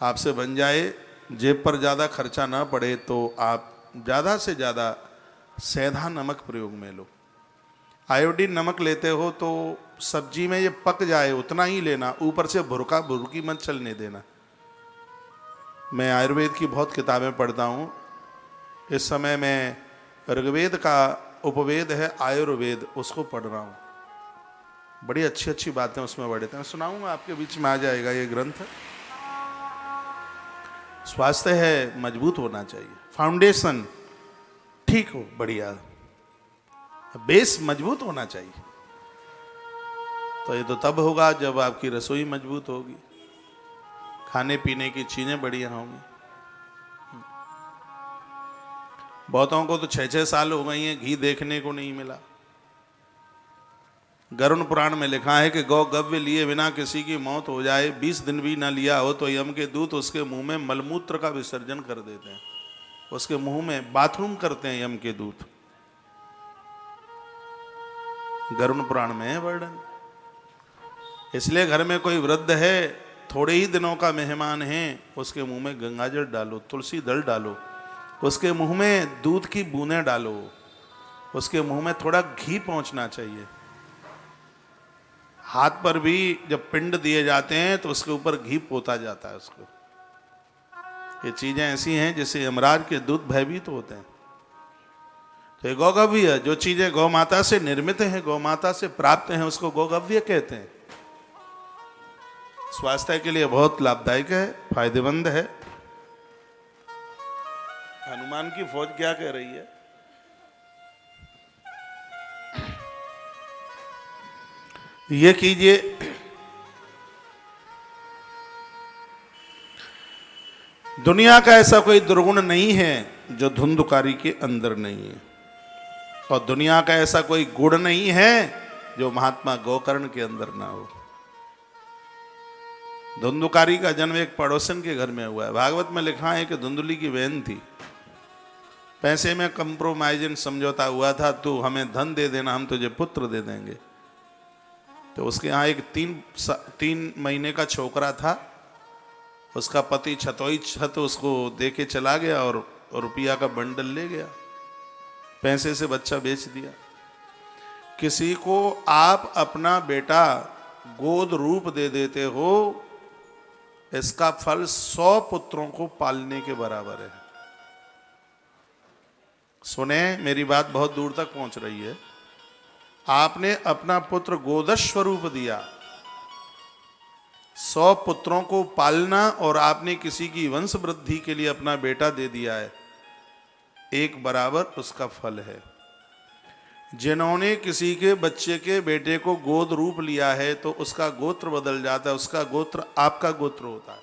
आपसे बन जाए, जेब पर ज़्यादा खर्चा ना पड़े, तो आप ज़्यादा से ज़्यादा सेंधा नमक प्रयोग में लो। आयोडीन नमक लेते हो तो सब्जी में ये पक जाए उतना ही लेना, ऊपर से भुरका भुरकी मत चलने देना। मैं आयुर्वेद की बहुत किताबें पढ़ता हूँ। इस समय मैं ऋग्वेद का उपवेद है आयुर्वेद, उसको पढ़ रहा हूँ। बड़ी अच्छी अच्छी बातें उसमें बढ़ते हैं, सुनाऊंगा, आपके बीच में आ जाएगा ये ग्रंथ। स्वास्थ्य है मजबूत होना चाहिए, फाउंडेशन ठीक हो, बढ़िया, बेस मजबूत होना चाहिए। तो ये तो तब होगा जब आपकी रसोई मजबूत होगी, खाने पीने की चीजें बढ़िया होंगी। बहुतों को तो 6-6 साल हो गई हैं, घी देखने को नहीं मिला। गरुण पुराण में लिखा है कि गौ गव्य लिए बिना किसी की मौत हो जाए, 20 दिन भी ना लिया हो तो यम के दूत उसके मुंह में मलमूत्र का विसर्जन कर देते हैं। उसके मुंह में बाथरूम करते हैं यम के दूत। गरुण पुराण में है वर्णन। इसलिए घर में कोई वृद्ध है, थोड़े ही दिनों का मेहमान है, उसके मुंह में गंगाजल डालो, तुलसी दल डालो, उसके मुंह में दूध की बूंदें डालो, उसके मुंह में थोड़ा घी पहुंचना चाहिए। हाथ पर भी जब पिंड दिए जाते हैं तो उसके ऊपर घी पोता जाता है उसको। ये चीजें ऐसी हैं जिससे यमराज के दूत भयभीत होते हैं। तो ये गौगव्य, जो चीजें गौ माता से निर्मित हैं, गौ माता से प्राप्त हैं, उसको गौगव्य कहते हैं। स्वास्थ्य के लिए बहुत लाभदायक है, फायदेमंद है। हनुमान की फौज क्या कह रही है? ये कीजिए, दुनिया का ऐसा कोई दुर्गुण नहीं है जो धुंधुकारी के अंदर नहीं है, और दुनिया का ऐसा कोई गुण नहीं है जो महात्मा गोकर्ण के अंदर ना हो। धुंधुकारी का जन्म एक पड़ोसन के घर में हुआ है। भागवत में लिखा है कि धुंधुली की बहन थी, पैसे में कंप्रोमाइजन समझौता हुआ था, तू हमें धन दे देना, हम तुझे पुत्र दे देंगे। तो उसके यहाँ एक 3 महीने का छोकरा था, उसका पति छतोई छत उसको दे के चला गया और रुपया का बंडल ले गया, पैसे से बच्चा बेच दिया। किसी को आप अपना बेटा गोद रूप दे देते हो, इसका फल 100 पुत्रों को पालने के बराबर है। सुने, मेरी बात बहुत दूर तक पहुंच रही है। आपने अपना पुत्र गोदश स्वरूप दिया, 100 पुत्रों को पालना, और आपने किसी की वंश वृद्धि के लिए अपना बेटा दे दिया है, एक बराबर उसका फल है। जिन्होंने किसी के बच्चे के बेटे को गोद रूप लिया है तो उसका गोत्र बदल जाता है, उसका गोत्र आपका गोत्र होता है।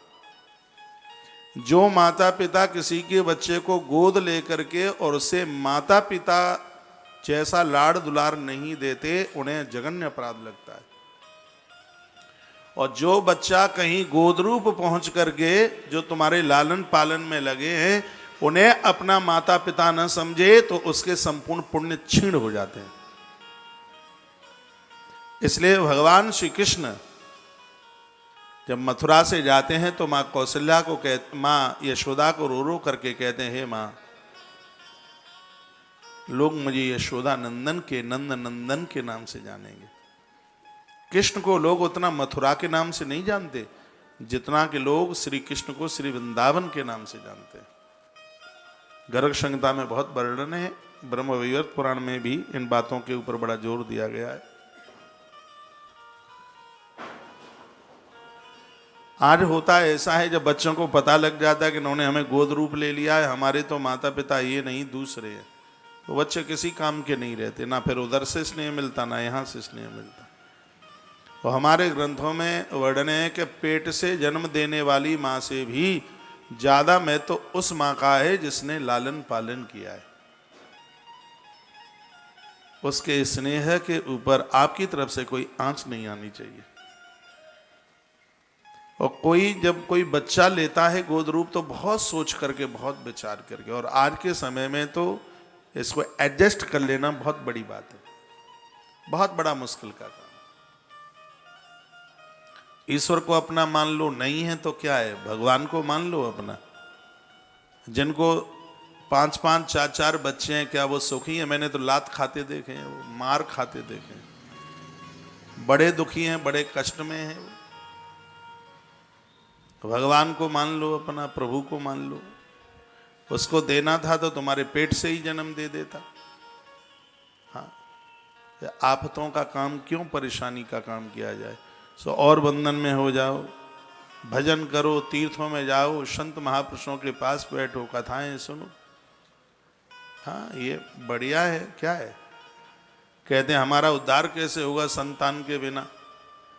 जो माता पिता किसी के बच्चे को गोद लेकर के और उसे माता पिता जैसा लाड़ दुलार नहीं देते, उन्हें जघन्य अपराध लगता है। और जो बच्चा कहीं गोद रूप पहुंच करके जो तुम्हारे लालन पालन में लगे हैं, उन्हें अपना माता पिता न समझे तो उसके संपूर्ण पुण्य क्षीण हो जाते हैं। इसलिए भगवान श्री कृष्ण जब मथुरा से जाते हैं तो माँ कौशल्या को माँ यशोदा को रो रो करके कहते हैं, हे माँ, लोग मुझे यशोदा नंदन के नंद नंदन के नाम से जानेंगे। कृष्ण को लोग उतना मथुरा के नाम से नहीं जानते जितना कि लोग श्री कृष्ण को श्री वृंदावन के नाम से जानते हैं। गर्ग संहिता में बहुत वर्णन है, ब्रह्म वैवर्त पुराण में भी इन बातों के ऊपर बड़ा जोर दिया गया है। आज होता ऐसा है, जब बच्चों को पता लग जाता है कि इन्होंने हमें गोद रूप ले लिया है, हमारे तो माता पिता ये नहीं दूसरे हैं, तो बच्चे किसी काम के नहीं रहते, ना फिर उधर से स्नेह मिलता ना यहाँ से स्नेह मिलता। तो हमारे ग्रंथों में वर्णन है कि पेट से जन्म देने वाली माँ से भी ज्यादा मैं तो उस माँ का है जिसने लालन पालन किया है। उसके स्नेह के ऊपर आपकी तरफ से कोई आंच नहीं आनी चाहिए। और जब कोई बच्चा लेता है गोद रूप तो बहुत सोच करके, बहुत विचार करके, और आज के समय में तो इसको एडजस्ट कर लेना बहुत बड़ी बात है, बहुत बड़ा मुश्किल का काम। ईश्वर को अपना मान लो, नहीं है तो क्या है, भगवान को मान लो अपना। जिनको 5-5 4-4 बच्चे हैं, क्या वो सुखी हैं? मैंने तो लात खाते देखे हैं, वो मार खाते देखे हैं, बड़े दुखी हैं, बड़े कष्ट में हैं। तो भगवान को मान लो अपना, प्रभु को मान लो। उसको देना था तो तुम्हारे पेट से ही जन्म दे देता। हाँ, आफतों का काम क्यों परेशानी का काम किया जाए। सो और बंधन में हो जाओ, भजन करो, तीर्थों में जाओ, संत महापुरुषों के पास बैठो, कथाएं सुनो। हाँ, ये बढ़िया है। क्या है, कहते हैं हमारा उद्धार कैसे होगा संतान के बिना।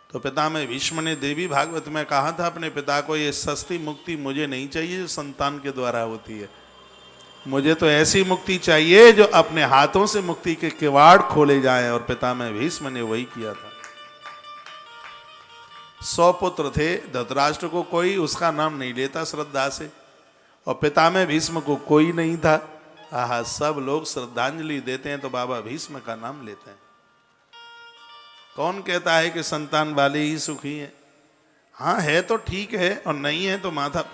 तो पितामह भीष्म ने देवी भागवत में कहा था अपने पिता को, ये सस्ती मुक्ति मुझे नहीं चाहिए जो संतान के द्वारा होती है, मुझे तो ऐसी मुक्ति चाहिए जो अपने हाथों से मुक्ति के किवाड़ खोले जाएं। और पितामह भीष्म ने वही किया था। 100 पुत्र थे, धृतराष्ट्र को कोई उसका नाम नहीं लेता श्रद्धा से, और पितामह भीष्म को कोई नहीं था। आहा, सब लोग श्रद्धांजलि देते हैं तो बाबा भीष्म का नाम लेते हैं। कौन कहता है कि संतान वाले ही सुखी हैं? हाँ है तो ठीक है, और नहीं है तो माथा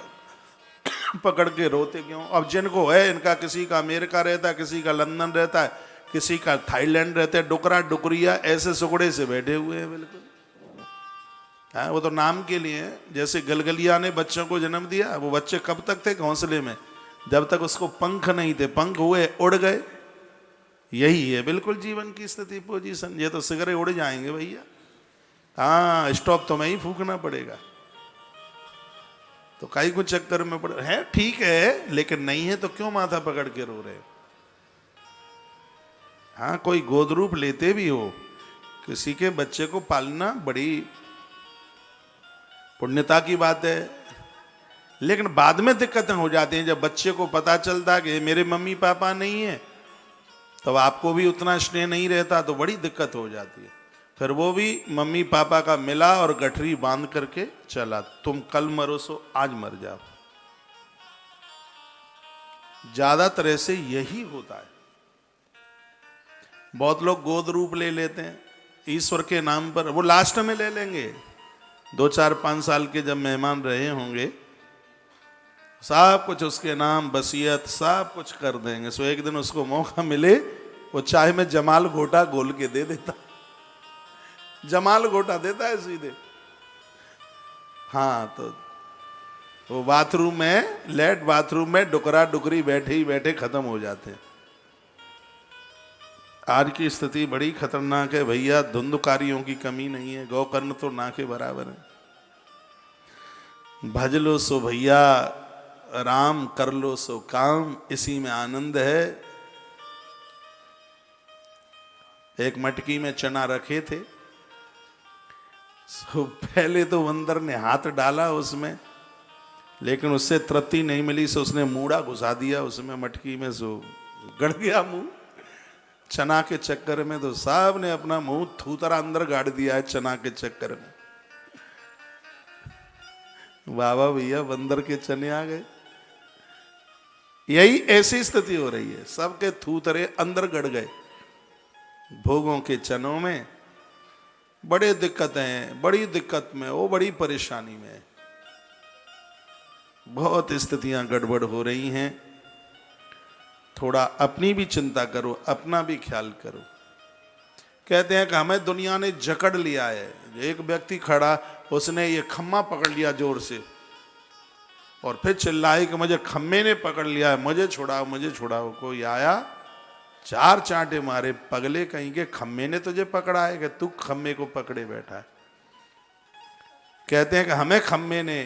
पकड़ के रोते क्यों? अब जिनको है, इनका किसी का अमेरिका रहता है, किसी का लंदन रहता है, किसी का थाईलैंड रहता है, डुकरा डुकरिया ऐसे सुकड़े से बैठे हुए हैं बिल्कुल। हाँ, वो तो नाम के लिए है। जैसे गलगलिया ने बच्चों को जन्म दिया, वो बच्चे कब तक थे घोंसले में? जब तक उसको पंख नहीं थे, पंख हुए उड़ गए। यही है बिल्कुल जीवन की स्थिति, पोजीशन। ये तो सिगरे उड़ जाएंगे भैया। हाँ, स्टॉप तो मैं ही फूकना पड़ेगा। तो कई कुछ चक्कर में पड़े है, ठीक है, लेकिन नहीं है तो क्यों माथा पकड़ के रो रहे? हाँ, कोई गोद रूप लेते भी हो, किसी के बच्चे को पालना बड़ी पुण्यता की बात है। लेकिन बाद में दिक्कतें हो जाती हैं, जब बच्चे को पता चलता कि मेरे मम्मी पापा नहीं है, तब आपको भी उतना स्नेह नहीं रहता, तो बड़ी दिक्कत हो जाती है। फिर वो भी मम्मी पापा का मिला और गठरी बांध करके चला, तुम कल मरो सो आज मर जाओ। ज्यादातर ऐसे यही होता है। बहुत लोग गोद रूप ले लेते हैं ईश्वर के नाम पर, वो लास्ट में ले लेंगे। 2-4-5 साल के जब मेहमान रहे होंगे, सब कुछ उसके नाम, वसीयत सब कुछ कर देंगे। सो एक दिन उसको मौका मिले, वो चाय में जमाल घोटा घोल के दे देता, जमाल घोटा देता है सीधे। हाँ, तो वो बाथरूम में, लेट बाथरूम में डुकरा डुकरी बैठे ही बैठे खत्म हो जाते हैं। आज की स्थिति बड़ी खतरनाक है भैया। धुंधकारियों की कमी नहीं है, गौकर्ण तो ना के बराबर है। भज लो सो भैया राम, कर लो सो काम, इसी में आनंद है। एक मटकी में चना रखे थे, सो पहले तो बंदर ने हाथ डाला उसमें, लेकिन उससे तृप्ति नहीं मिली, सो उसने मूड़ा घुसा दिया उसमें मटकी में, सो गड़ गया मुंह। चना के चक्कर में तो साहब ने अपना मुंह थूतरा अंदर गाड़ दिया है चना के चक्कर में। बाबा भैया बंदर के चने आ गए। यही ऐसी स्थिति हो रही है, सबके थूतरे अंदर गड़ गए भोगों के चनों में। बड़े दिक्कतें हैं, बड़ी दिक्कत में, वो बड़ी परेशानी में, बहुत स्थितियां गड़बड़ हो रही हैं। थोड़ा अपनी भी चिंता करो, अपना भी ख्याल करो। कहते हैं कि हमें दुनिया ने जकड़ लिया है। एक व्यक्ति खड़ा, उसने ये खम्मा पकड़ लिया जोर से, और फिर चिल्लाए कि मुझे खम्मे ने पकड़ लिया है, मुझे छुड़ाओ मुझे छुड़ाओ। कोई आया, 4 चांटे मारे, पगले कहीं के, खम्मे ने तुझे पकड़ा है कि तू खम्मे को पकड़े बैठा है। कहते हैं कि हमें खम्मे ने,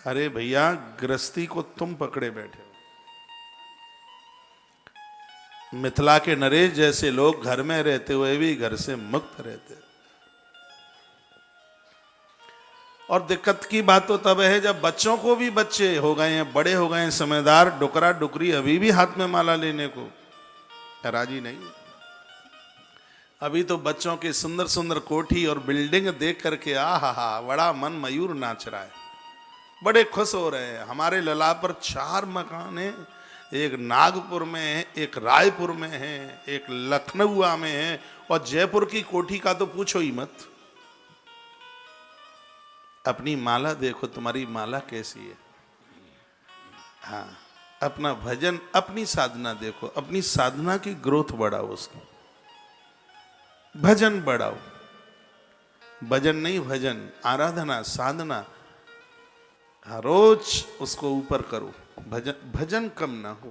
अरे भैया गृहस्थी को तुम पकड़े बैठे हो। मिथिला के नरेश जैसे लोग घर में रहते हुए भी घर से मुक्त रहते। और दिक्कत की बात तो तब है जब बच्चों को भी, बच्चे हो गए हैं, बड़े हो गए हैं, समझदार, डुकरा डुकरी अभी भी हाथ में माला लेने को राजी नहीं। अभी तो बच्चों की सुंदर सुंदर कोठी और बिल्डिंग देख करके आहा, बड़ा मन मयूर नाच रहा है, बड़े खुश हो रहे हैं। हमारे लला पर 4 मकान हैं, एक नागपुर में है, एक रायपुर में है, एक लखनऊ में है, और जयपुर की कोठी का तो पूछो ही मत। अपनी माला देखो, तुम्हारी माला कैसी है। हाँ, अपना भजन, अपनी साधना देखो, अपनी साधना की ग्रोथ बढ़ाओ, उसकी भजन बढ़ाओ। भजन नहीं, भजन, आराधना, साधना, हर रोज उसको ऊपर करो। भजन कम ना हो।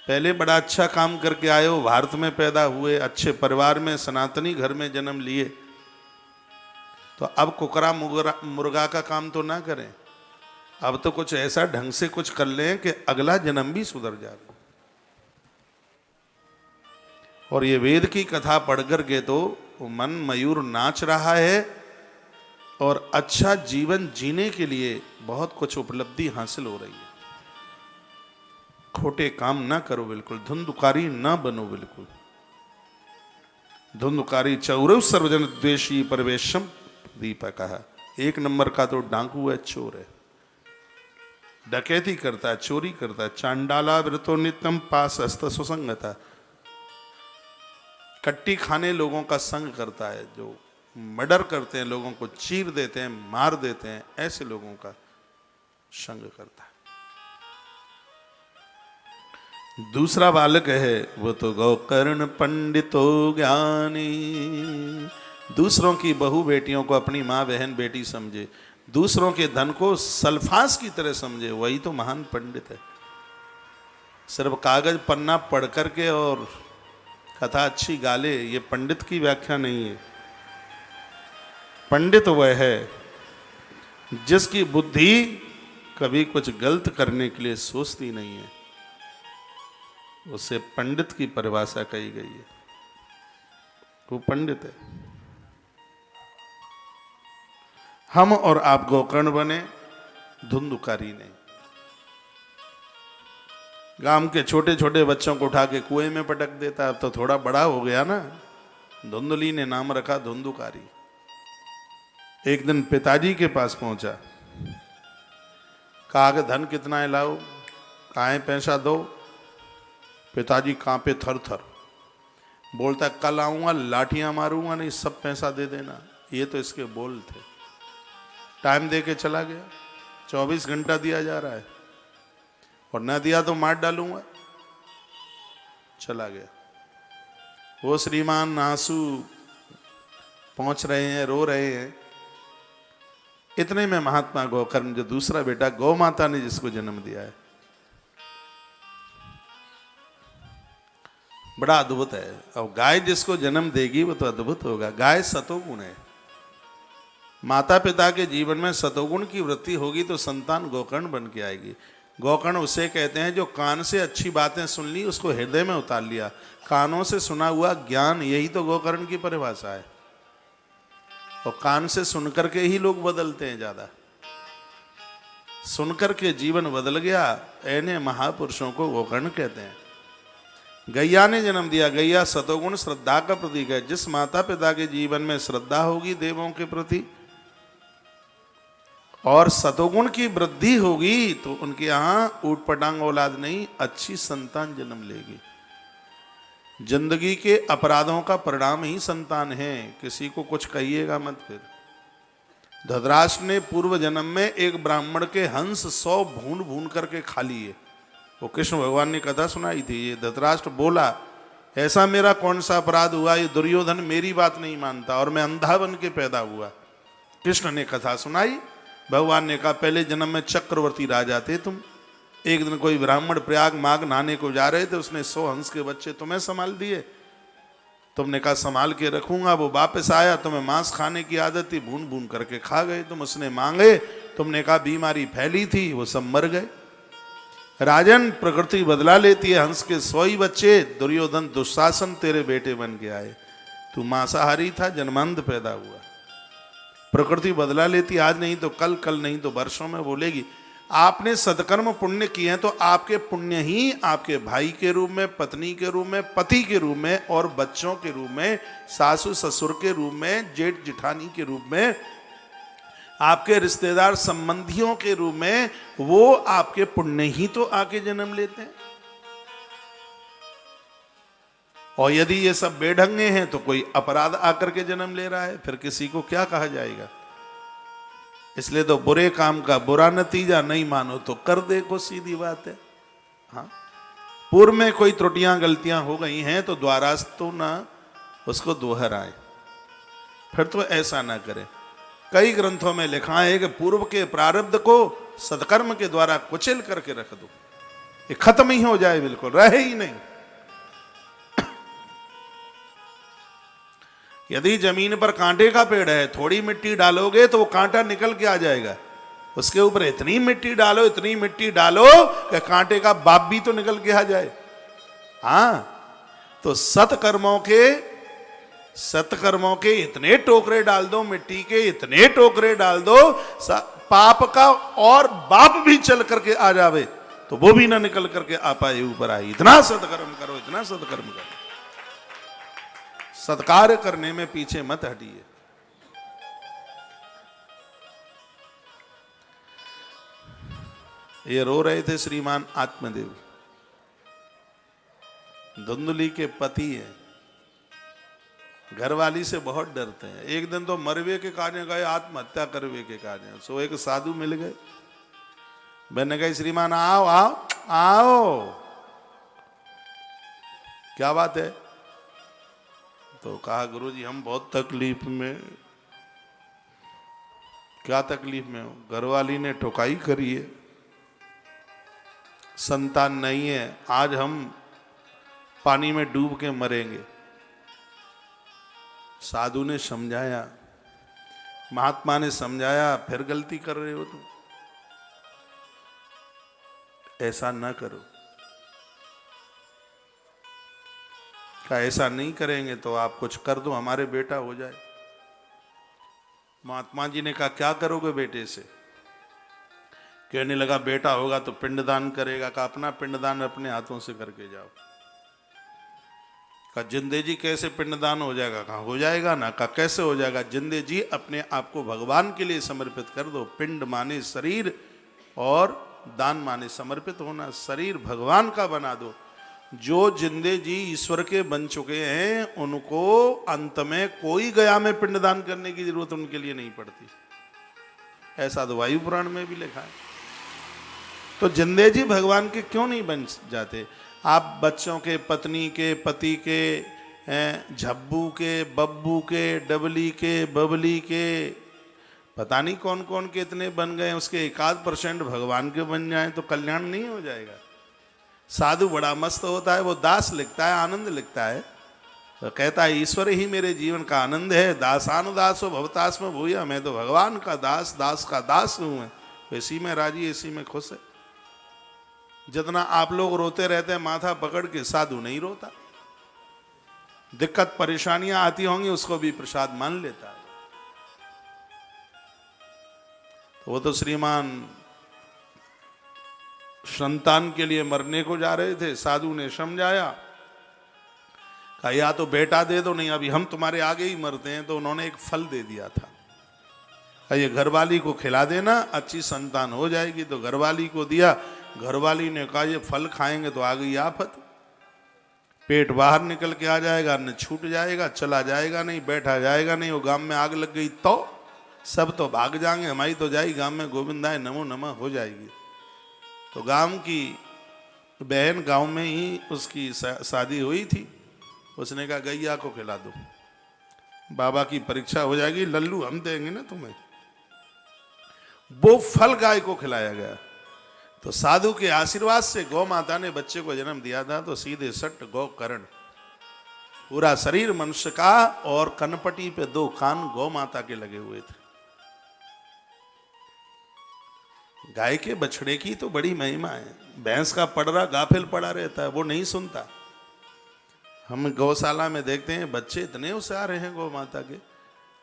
पहले बड़ा अच्छा काम करके आए हो, भारत में पैदा हुए, अच्छे परिवार में, सनातनी घर में जन्म लिए, तो अब कुकरा मुर्गा का काम तो ना करें। अब तो कुछ ऐसा ढंग से कुछ कर लें कि अगला जन्म भी सुधर जाए। और ये वेद की कथा पढ़ करके तो मन मयूर नाच रहा है और अच्छा जीवन जीने के लिए बहुत कुछ उपलब्धि हासिल हो रही है। खोटे काम ना करो बिल्कुल, धुंधुकारी ना बनो बिल्कुल। धुंधुकारी चौरव सर्वजन द्वेषी परवेशम दीपक। एक नंबर का तो डाकू है, चोर है, डकैती करता है, चोरी करता है। चांडाला व्रतो नित्यम पास हस्त सुसंगता, कट्टी खाने लोगों का संग करता है, जो मर्डर करते हैं, लोगों को चीर देते हैं, मार देते हैं, ऐसे लोगों का संग करता है। दूसरा बालक है वो तो गौकर्ण पंडितो ज्ञानी, दूसरों की बहू बेटियों को अपनी माँ बहन बेटी समझे, दूसरों के धन को सल्फास की तरह समझे, वही तो महान पंडित है। सिर्फ कागज पन्ना पढ़ करके और कथा अच्छी गाले, ये पंडित की व्याख्या नहीं है। पंडित वह है जिसकी बुद्धि कभी कुछ गलत करने के लिए सोचती नहीं है, उसे पंडित की परिभाषा कही गई है, वो पंडित है। हम और आप गोकर्ण बने, धुंधुकारी नहीं। गांव के छोटे छोटे बच्चों को उठा के कुएं में पटक देता, अब तो थोड़ा बड़ा हो गया ना, धुंधली ने नाम रखा धुंधुकारी। एक दिन पिताजी के पास पहुंचा, कहा कि धन कितना है लाओ, कहाँ है पैसा दो। पिताजी कांपे थर थर, बोलता कल आऊंगा लाठियां मारूंगा, नहीं सब पैसा दे देना। ये तो इसके बोल थे। टाइम दे के चला गया, 24 घंटा दिया जा रहा है, और न दिया तो मार डालूंगा। चला गया। वो श्रीमान आंसू पहुंच रहे हैं, रो रहे हैं। इतने में महात्मा गोकर्ण, जो दूसरा बेटा, गौ माता ने जिसको जन्म दिया है, बड़ा अद्भुत है। और गाय जिसको जन्म देगी वो तो अद्भुत होगा। गाय सतोगुण है। माता पिता के जीवन में सतोगुण की वृत्ति होगी तो संतान गोकर्ण बन के आएगी। गोकर्ण उसे कहते हैं जो कान से अच्छी बातें सुन ली, उसको हृदय में उतार लिया। कानों से सुना हुआ ज्ञान, यही तो गोकर्ण की परिभाषा है। और कान से सुनकर के ही लोग बदलते हैं ज्यादा। सुनकर के जीवन बदल गया, ऐने महापुरुषों को गोकर्ण कहते हैं। गैया ने जन्म दिया। गैया सतोगुण श्रद्धा का प्रतीक है। जिस माता पिता के जीवन में श्रद्धा होगी देवों के प्रति और सतोगुण की वृद्धि होगी, तो उनके यहां ऊट पटांग औलाद नहीं, अच्छी संतान जन्म लेगी। जिंदगी के अपराधों का परिणाम ही संतान है। किसी को कुछ कहिएगा मत। फिर धृतराष्ट्र ने पूर्व जन्म में एक ब्राह्मण के हंस 100 भून भून करके खा लिए। वो कृष्ण भगवान ने कथा सुनाई थी। ये धृतराष्ट्र बोला, ऐसा मेरा कौन सा अपराध हुआ, ये दुर्योधन मेरी बात नहीं मानता और मैं अंधा बन के पैदा हुआ। कृष्ण ने कथा सुनाई। भगवान ने कहा, पहले जन्म में चक्रवर्ती राजा थे तुम। एक दिन कोई ब्राह्मण प्रयाग माघ नहाने को जा रहे थे, उसने 100 हंस के बच्चे तुम्हें संभाल दिए। तुमने कहा संभाल के रखूंगा। वो वापस आया, तुम्हें मांस खाने की आदत थी, भून भून करके खा गए। तुम उसने मांगे, तुमने कहा बीमारी फैली थी, वो सब मर गए। राजन, प्रकृति बदला लेती है। हंस के 100 ही बच्चे, दुर्योधन दुशासन तेरे बेटे बन के आए। तू मांसाहारी था, जन्मांध पैदा हुआ। प्रकृति बदला लेती, आज नहीं तो कल, कल नहीं तो वर्षों में बोलेगी। आपने सत्कर्म पुण्य किए हैं तो आपके पुण्य ही आपके भाई के रूप में, पत्नी के रूप में, पति के रूप में और बच्चों के रूप में, सासू ससुर के रूप में, जेठ जिठानी के रूप में, आपके रिश्तेदार संबंधियों के रूप में, वो आपके पुण्य ही तो आके जन्म लेते हैं। और यदि ये सब बेढंगे हैं तो कोई अपराध आकर के जन्म ले रहा है, फिर किसी को क्या कहा जाएगा। इसलिए तो बुरे काम का बुरा नतीजा नहीं मानो तो कर देखो, सीधी बात है। हाँ, पूर्व में कोई त्रुटियां गलतियां हो गई हैं तो द्वारास्तु ना उसको दोहराए, फिर तो ऐसा ना करें। कई ग्रंथों में लिखा है कि पूर्व के प्रारब्ध को सत्कर्म के द्वारा कुचल करके रख दो, ये खत्म ही हो जाए, बिल्कुल रहे ही नहीं। यदि जमीन पर कांटे का पेड़ है, थोड़ी मिट्टी डालोगे तो वो कांटा निकल के आ जाएगा, उसके ऊपर इतनी मिट्टी डालो, इतनी मिट्टी डालो कि कांटे का बाप भी तो निकल के आ जाए। हाँ, तो सत्कर्मों के इतने टोकरे डाल दो, मिट्टी के इतने टोकरे डाल दो, पाप का और बाप भी चल करके आ जावे तो वो भी ना निकल करके आ पाए ऊपर आए। इतना सत्कर्म करो, इतना सत्कर्म करो, सत्कार करने में पीछे मत हटिए। ये रो रहे थे श्रीमान आत्मदेव, धुंधली के पति हैं, घरवाली से बहुत डरते हैं। एक दिन तो मरवे के कार्य गए, आत्महत्या करवे के कार्य, सो एक साधु मिल गए। मैंने कहा श्रीमान आओ आओ आओ, क्या बात है? तो कहा गुरुजी हम बहुत तकलीफ में। क्या तकलीफ में हो? घरवाली ने ठुकाई करी है, संतान नहीं है, आज हम पानी में डूब के मरेंगे। साधु ने समझाया, महात्मा ने समझाया, फिर गलती कर रहे हो तुम, ऐसा ना करो। क्या ऐसा नहीं करेंगे तो आप कुछ कर दो, हमारे बेटा हो जाए। महात्मा जी ने कहा क्या करोगे बेटे से? कहने लगा बेटा होगा तो पिंडदान करेगा। कहा अपना पिंडदान अपने हाथों से करके जाओ। कहा जिंदे जी कैसे पिंडदान हो जाएगा? कहा हो जाएगा ना। कहा कैसे हो जाएगा? जिंदे जी अपने आप को भगवान के लिए समर्पित कर दो। पिंड माने शरीर और दान माने समर्पित होना। शरीर भगवान का बना दो। जो जिंदे जी ईश्वर के बन चुके हैं उनको अंत में कोई गया में पिंडदान करने की जरूरत उनके लिए नहीं पड़ती। ऐसा तो वायु पुराण में भी लिखा है। तो जिंदे जी भगवान के क्यों नहीं बन जाते? आप बच्चों के, पत्नी के, पति के, झब्बू के, बब्बू के, डबली के, बबली के, पता नहीं कौन कौन के इतने बन गए, उसके 1% भगवान के बन जाएं तो कल्याण नहीं हो जाएगा। साधु बड़ा मस्त होता है, वो दास लिखता है, आनंद लिखता है, तो कहता है ईश्वर ही मेरे जीवन का आनंद है। दासानुदासो भवतास्म भूया, मैं तो भगवान का दास, दास का दास हूँ। इसी में राजी, इसी में खुश है। जितना आप लोग रोते रहते हैं माथा पकड़ के, साधु नहीं रोता। दिक्कत परेशानियां आती होंगी उसको भी प्रसाद मान लेता है। तो वो तो श्रीमान संतान के लिए मरने को जा रहे थे। साधु ने समझाया, कहा या तो बेटा दे दो, नहीं अभी हम तुम्हारे आगे ही मरते हैं। तो उन्होंने एक फल दे दिया था, ये घरवाली को खिला देना, अच्छी संतान हो जाएगी। तो घरवाली को दिया। घरवाली ने कहा ये फल खाएंगे तो आ गई आफत, पेट बाहर निकल के आ जाएगा, अन्न छूट जाएगा, चला जाएगा नहीं, बैठा जाएगा नहीं। वो गांव में आग लग गई तो सब तो भाग जाएंगे, हमारी तो जाएगी गांव में गोविंदाय नमो नमः हो जाएगी। तो गांव की बहन, गांव में ही उसकी शादी हुई थी, उसने कहा गैया को खिला दो, बाबा की परीक्षा हो जाएगी, लल्लू हम देंगे ना तुम्हें। वो फल गाय को खिलाया गया। तो साधु के आशीर्वाद से गौ माता ने बच्चे को जन्म दिया था। तो सीधे सट गौ करण, पूरा शरीर मनुष्य का और कनपटी पे 2 कान गौ माता के लगे हुए थे। गाय के बछड़े की तो बड़ी महिमा है। भैंस का पड़रा गाफिल पड़ा रहता है, वो नहीं सुनता। हम गौशाला में देखते हैं बच्चे इतने होशियार हैं गौ माता के,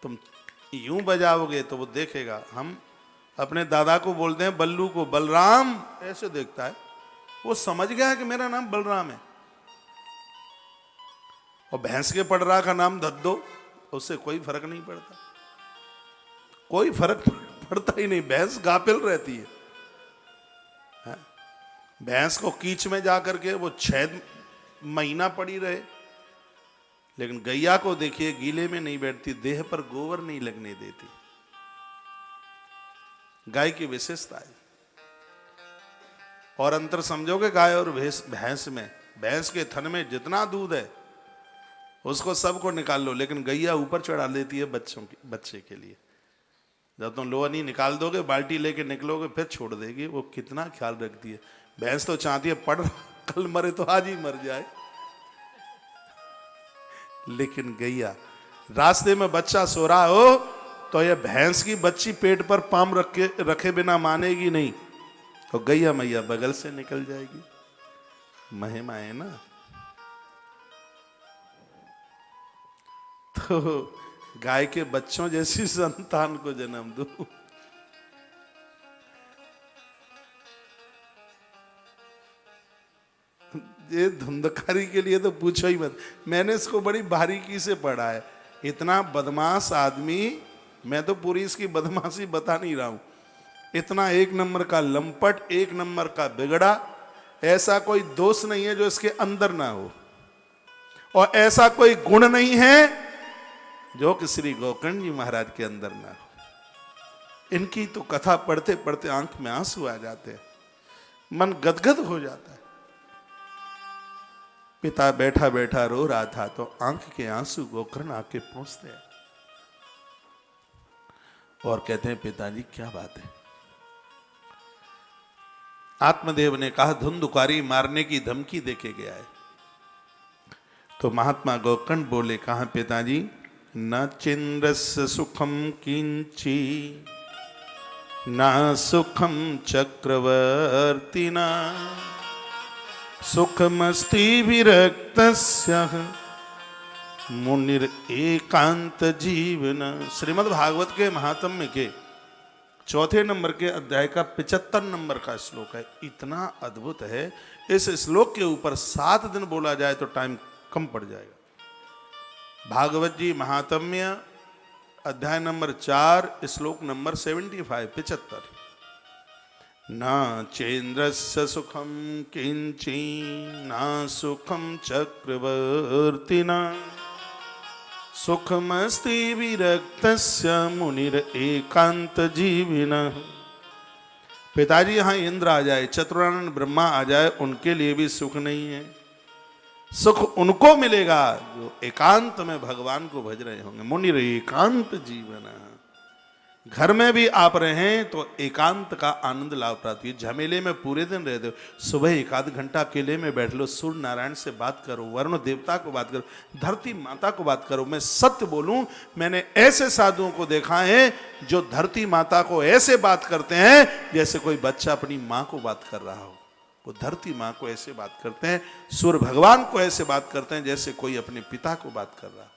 तुम यूं बजाओगे तो वो देखेगा। हम अपने दादा को बोलते हैं बल्लू को बलराम, ऐसे देखता है, वो समझ गया है कि मेरा नाम बलराम है। और भैंस के पड़रा का नाम दद्दो, उससे कोई फर्क नहीं पड़ता, कोई फर्क पड़ता ही नहीं। भैंस गाफिल रहती है। भैंस को कीच में जाकर के वो 6 महीना पड़ी रहे, लेकिन गैया को देखिए गीले में नहीं बैठती, देह पर गोबर नहीं लगने देती। गाय की विशेषता है। और अंतर समझोगे गाय और भैंस में, भैंस के थन में जितना दूध है उसको सबको निकाल लो, लेकिन गैया ऊपर चढ़ा लेती है बच्चे के लिए। जब तुम लोअनी निकाल दोगे, बाल्टी लेके निकलोगे, फिर छोड़ देगी। वो कितना ख्याल रखती है। भैंस तो चाहती है पढ़ कल मरे तो आज ही मर जाए, लेकिन गैया रास्ते में बच्चा सो रहा हो तो ये भैंस की बच्ची पेट पर पाम रखे बिना मानेगी नहीं, तो गैया मैया बगल से निकल जाएगी। महिमा है ना। तो गाय के बच्चों जैसी संतान को जन्म दो। ये धुंधकारी के लिए तो पूछो ही मत। मैंने इसको बड़ी बारीकी से पढ़ा है। इतना बदमाश आदमी, मैं तो पूरी इसकी बदमाशी बता नहीं रहा हूं। इतना एक नंबर का लंपट, एक नंबर का बिगड़ा, ऐसा कोई दोष नहीं है जो इसके अंदर ना हो, और ऐसा कोई गुण नहीं है जो कि श्री गोकर्ण जी महाराज के अंदर ना हो। इनकी तो कथा पढ़ते पढ़ते आंख में आंसू आ जाते हैं, मन गदगद हो जाता है। पिता बैठा बैठा रो रहा था तो आंख के आंसू गोकर्ण आके पहुंचते हैं और कहते हैं, पिताजी क्या बात है। आत्मदेव ने कहा, धुंधुकारी मारने की धमकी देके गया है। तो महात्मा गोकर्ण बोले, कहा पिताजी, न चिंद्रस्य सुखम किंची न सुखम चक्रवर्तिना सुखमस्ति विरक्तस्य मुनिर एकांत जीवन। श्रीमद् भागवत के महात्म्य के चौथे नंबर के अध्याय का 75 नंबर का श्लोक है। इतना अद्भुत है। इस श्लोक के ऊपर 7 दिन बोला जाए तो टाइम कम पड़ जाएगा। भागवत जी महात्म्य अध्याय नंबर 4 श्लोक नंबर 75 75। न चेन्द्रस्य सुखम किंची न सुखम चक्रवर्तिना सुखमस्ति विरक्तस्य मुनिर एकांत जीविनः। पिताजी यहाँ इंद्र आ जाए, चतुरानन ब्रह्मा आ जाए, उनके लिए भी सुख नहीं है। सुख उनको मिलेगा जो एकांत में भगवान को भज रहे होंगे। मुनिर एकांत जीवन। घर में भी आप रहें तो एकांत का आनंद लाभ प्राप्त। झमेले में पूरे दिन रहते हो, सुबह 1 आध घंटा अकेले में बैठ लो, सूर्य नारायण से बात करो, वरुण देवता को बात करो, धरती माता को बात करो। मैं सत्य बोलूं, मैंने ऐसे साधुओं को देखा है जो धरती माता को ऐसे बात करते हैं जैसे कोई बच्चा अपनी माँ को बात कर रहा हो। वो धरती माँ को ऐसे बात करते हैं, सूर्य भगवान को ऐसे बात करते हैं जैसे कोई अपने पिता को बात कर रहा।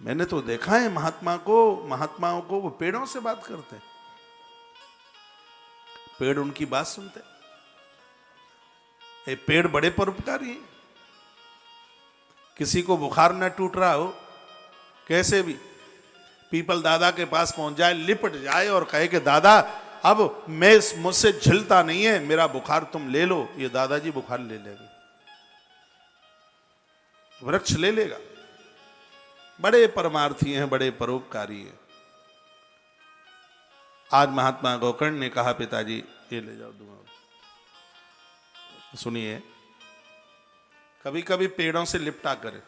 मैंने तो देखा है महात्माओं को वो पेड़ों से बात करते हैं, पेड़ उनकी बात सुनते हैं। ये पेड़ बड़े परोपकारी हैं। किसी को बुखार न टूट रहा हो, कैसे भी पीपल दादा के पास पहुंच जाए, लिपट जाए और कहे कि दादा अब मैं मुझसे झिलता नहीं है, मेरा बुखार तुम ले लो। ये दादाजी बुखार ले लेंगे, वृक्ष ले लेगा। बड़े परमार्थी हैं, बड़े परोपकारी हैं। आज महात्मा गोकर्ण ने कहा, पिताजी ये ले जाओ दूंगा। सुनिए, कभी कभी पेड़ों से लिपटा करे।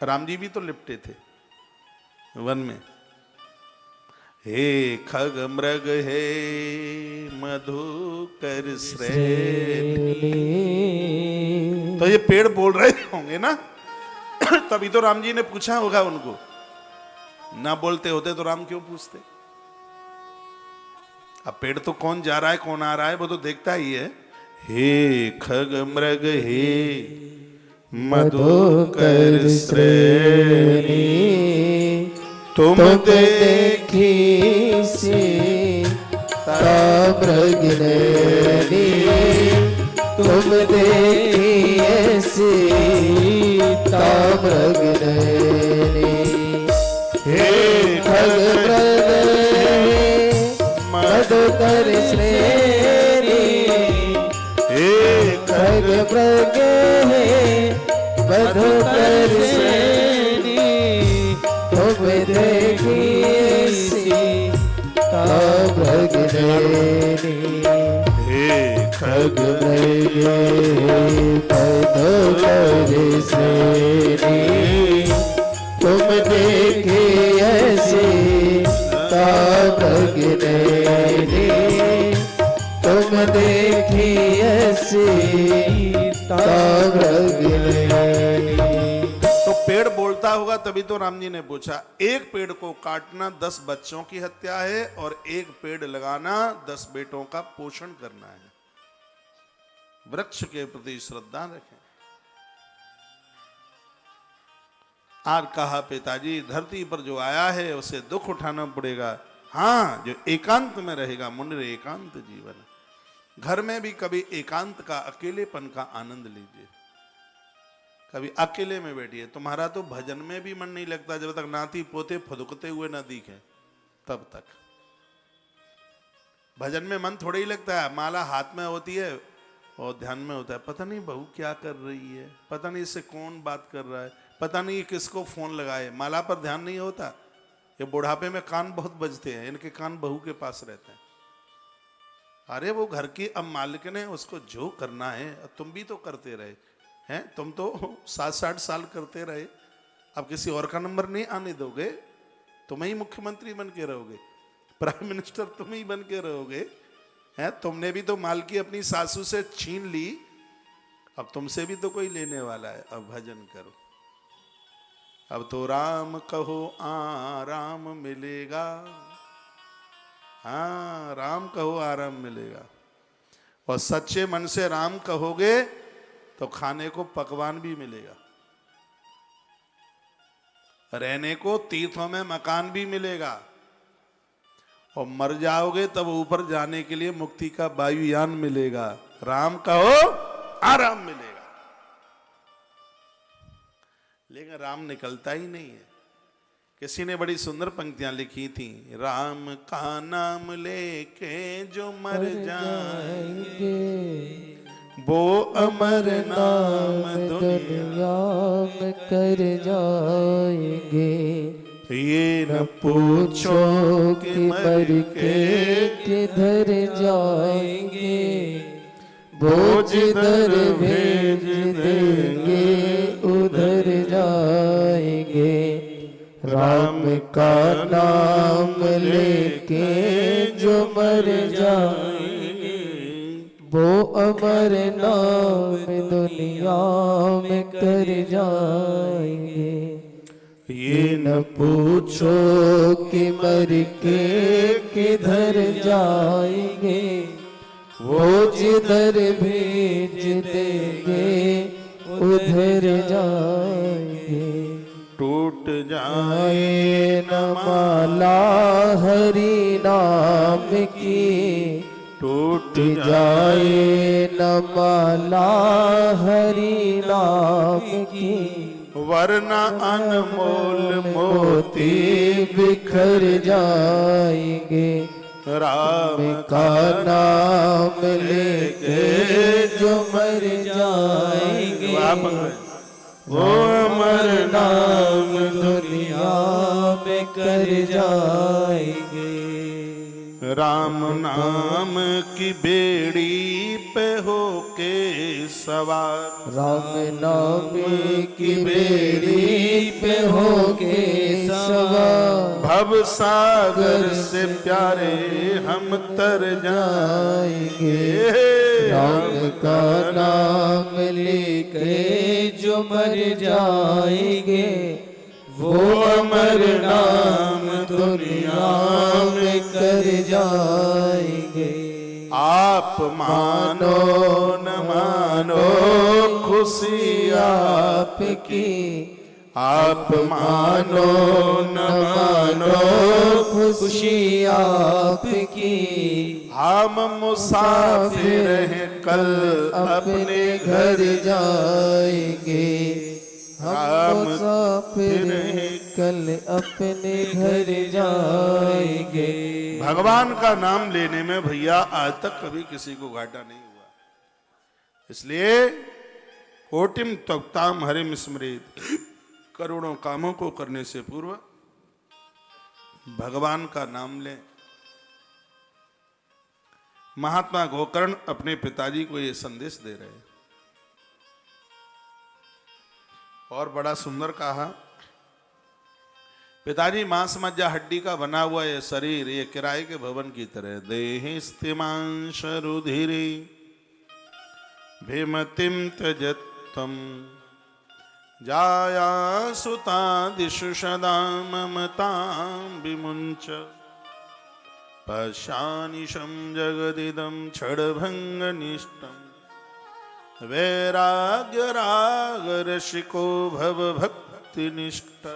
राम जी भी तो लिपटे थे वन में। हे खग मृग हे मधुकर श्रेणी, तो ये पेड़ बोल रहे होंगे ना। तभी तो राम जी ने पूछा होगा उनको। ना बोलते होते तो राम क्यों पूछते। अब पेड़ तो कौन जा रहा है कौन आ रहा है वो तो देखता ही है। हे खग मृग हे मधुकर श्रेणी, तुम देखी सीता मृगनयनी, तुम देखी सीता मृगनयनी। हे खग मृग मधुकर श्रेणी, हे खग मृग मधुकर श्रेणी, तुम देखी सीता भगनेनी हे खग मृगे पद कर श्रेणी तुम देखे ऐसे ता भगनेनी तुम देखी ऐसे ता भगनेनी। तो पेड़ बोलता होगा तभी तो राम जी ने पूछा, एक पेड़ को काटना 10 बच्चों की हत्या है और एक पेड़ लगाना 10 बेटों का पोषण करना है। वृक्ष के प्रति श्रद्धा रखें। आज कहा पिताजी धरती पर जो आया है उसे दुख उठाना पड़ेगा। हाँ, जो एकांत में रहेगा मुनिर एकांत जीवन। घर में भी कभी एकांत का अकेलेपन का आनंद लीजिए। कभी अकेले में बैठिए। तुम्हारा तो भजन में भी मन नहीं लगता जब तक नाती पोते फुदकते हुए ना दिखे, तब तक भजन में मन थोड़ा ही लगता है। माला हाथ में होती है और ध्यान में होता है, पता नहीं बहू क्या कर रही है, पता नहीं इससे कौन बात कर रहा है, पता नहीं किसको फोन लगाए। माला पर ध्यान नहीं होता। ये बुढ़ापे में कान बहुत बजते हैं, इनके कान बहू के पास रहते हैं। अरे वो घर की अब मालिक ने उसको जो करना है, तुम भी तो करते रहे हैं। तुम तो 60 साल करते रहे, अब किसी और का नंबर नहीं आने दोगे। तुम ही मुख्यमंत्री बन के रहोगे, प्राइम मिनिस्टर तुम ही बन के रहोगे। हैं, तुमने भी तो मालकी अपनी सासू से छीन ली, अब तुमसे भी तो कोई लेने वाला है। अब भजन करो। अब तो राम कहो आराम मिलेगा। हाँ, राम कहो आराम मिलेगा। और सच्चे मन से राम कहोगे तो खाने को पकवान भी मिलेगा, रहने को तीर्थों में मकान भी मिलेगा, और मर जाओगे तब ऊपर जाने के लिए मुक्ति का वायुयान मिलेगा। राम कहो आराम मिलेगा। लेकिन राम निकलता ही नहीं है। किसी ने बड़ी सुंदर पंक्तियां लिखी थी, राम का नाम लेके जो मर जाएंगे वो अमर नाम दुनिया में कर जाएंगे। ये न पूछो कि मर के किधर जाएंगे, वो जिधर भेज देंगे उधर जाएंगे। राम का नाम लेके जो मर जाएंगे वो अमर नाम दुनिया में कर जाएंगे। ये न पूछो कि मर के किधर जाएंगे, वो जिधर भेज देंगे उधर जाएंगे। टूट जाए न माला हरि नाम की, टूट जाए न माला हरि नाम की, वरना अनमोल मोती बिखर जाएंगे। राम का नाम लेके जो मर जाएंगे वो अमर नाम दुनिया में कर जाएंगे। राम नाम की बेड़ी पे हो के सवार, राम नाम की बेड़ी पे हो के सवार, भव सागर से प्यारे हम तर जाएंगे। राम का नाम लेके जो मर जाएंगे वो अमर नाम दुनिया में कर जाएंगे। आप मानो न मानो खुशी आपकी, आप मानो न मानो खुशी आपकी। हम मुसाफिर हैं कल अपने घर जाएंगे। हम मुसाफिर हैं कल अपने घर जाएंगे। भगवान का नाम लेने में भैया आज तक कभी किसी को घाटा नहीं हुआ। इसलिए कोटिम त्वक्ताम हरिम स्मृत, करोड़ों कामों को करने से पूर्व भगवान का नाम लें। महात्मा गोकर्ण अपने पिताजी को ये संदेश दे रहे हैं। और बड़ा सुंदर कहा, पिताजी मांस मज्जा हड्डी का बना हुआ ये शरीर ये किराए के भवन की तरह, देहि स्थिमांश रुधिरे भीमतिम त्यजत्तम जाया सुता दिशु सदा ममतां विमुंच पश्यानिशं जगदिदं क्षणभंगनिष्ठं वैराग्य राग रसिको भव भक्ति निष्ठ।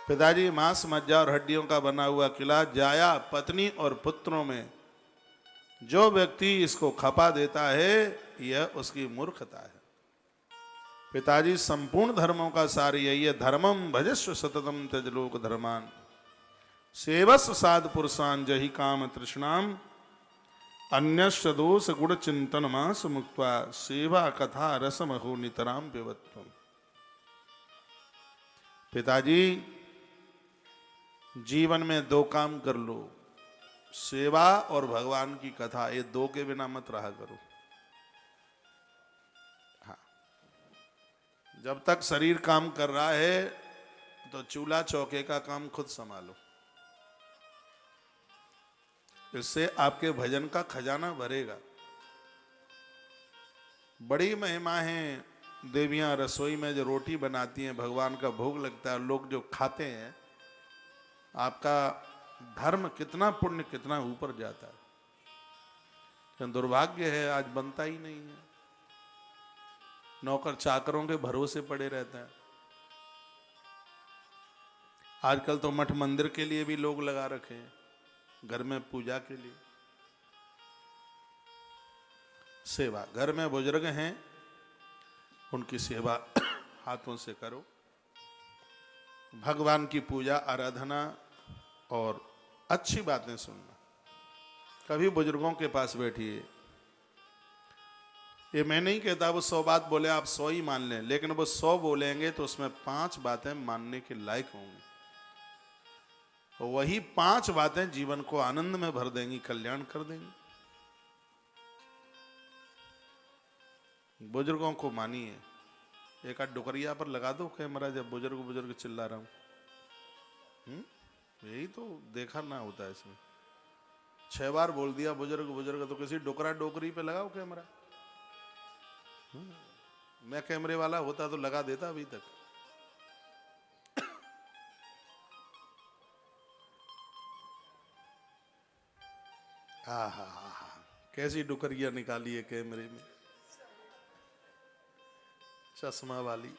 पिताजी मांस मज्जा और हड्डियों का बना हुआ किला जाया पत्नी और पुत्रों में जो व्यक्ति इसको खपा देता है यह उसकी मूर्खता है। पिताजी संपूर्ण धर्मों का सार यही है, धर्मम भजस्व सततम त्यजलोक धर्मान सेवस्व साध पुरुषान जहि काम तृष्णाम अन्यश्च दोष गुण चिंतन मास मुक्त्वा सेवा कथा रसमहो नितराम पिबत्वम। पिताजी जीवन में दो काम कर लो, सेवा और भगवान की कथा, ये दो के बिना मत रहा करो। हाँ, जब तक शरीर काम कर रहा है तो चूल्हा चौके का काम खुद संभालो, इससे आपके भजन का खजाना भरेगा। बड़ी महिमा है, देवियां रसोई में जो रोटी बनाती हैं भगवान का भोग लगता है, लोग जो खाते हैं, आपका धर्म कितना पुण्य कितना ऊपर जाता है। दुर्भाग्य है आज बनता ही नहीं है, नौकर चाकरों के भरोसे पड़े रहते हैं। आजकल तो मठ मंदिर के लिए भी लोग लगा रखे हैं, घर में पूजा के लिए। सेवा, घर में बुजुर्ग हैं उनकी सेवा हाथों से करो, भगवान की पूजा आराधना और अच्छी बातें सुनना। कभी बुजुर्गों के पास बैठिए, ये मैं नहीं कहता वो 100 बात बोले आप 100 ही मान लें, लेकिन वो 100 बोलेंगे तो उसमें 5 बातें मानने के लायक होंगी, तो वही 5 बातें जीवन को आनंद में भर देंगी, कल्याण कर देंगी। बुजुर्गों को मानिए। एक आध डुकरिया पर लगा दो कैमरा जब बुजुर्ग बुजुर्ग चिल्ला रहा हूं, यही तो देखा ना होता है इसमें। 6 बार बोल दिया बुजुर्ग बुजुर्ग, तो किसी डोकरा डोकरी पे लगाओ कैमरा। मैं कैमरे वाला होता तो लगा देता अभी तक। हा हा हा हा, कैसी डुकरिया निकाली है कैमरे में, चश्मा वाली।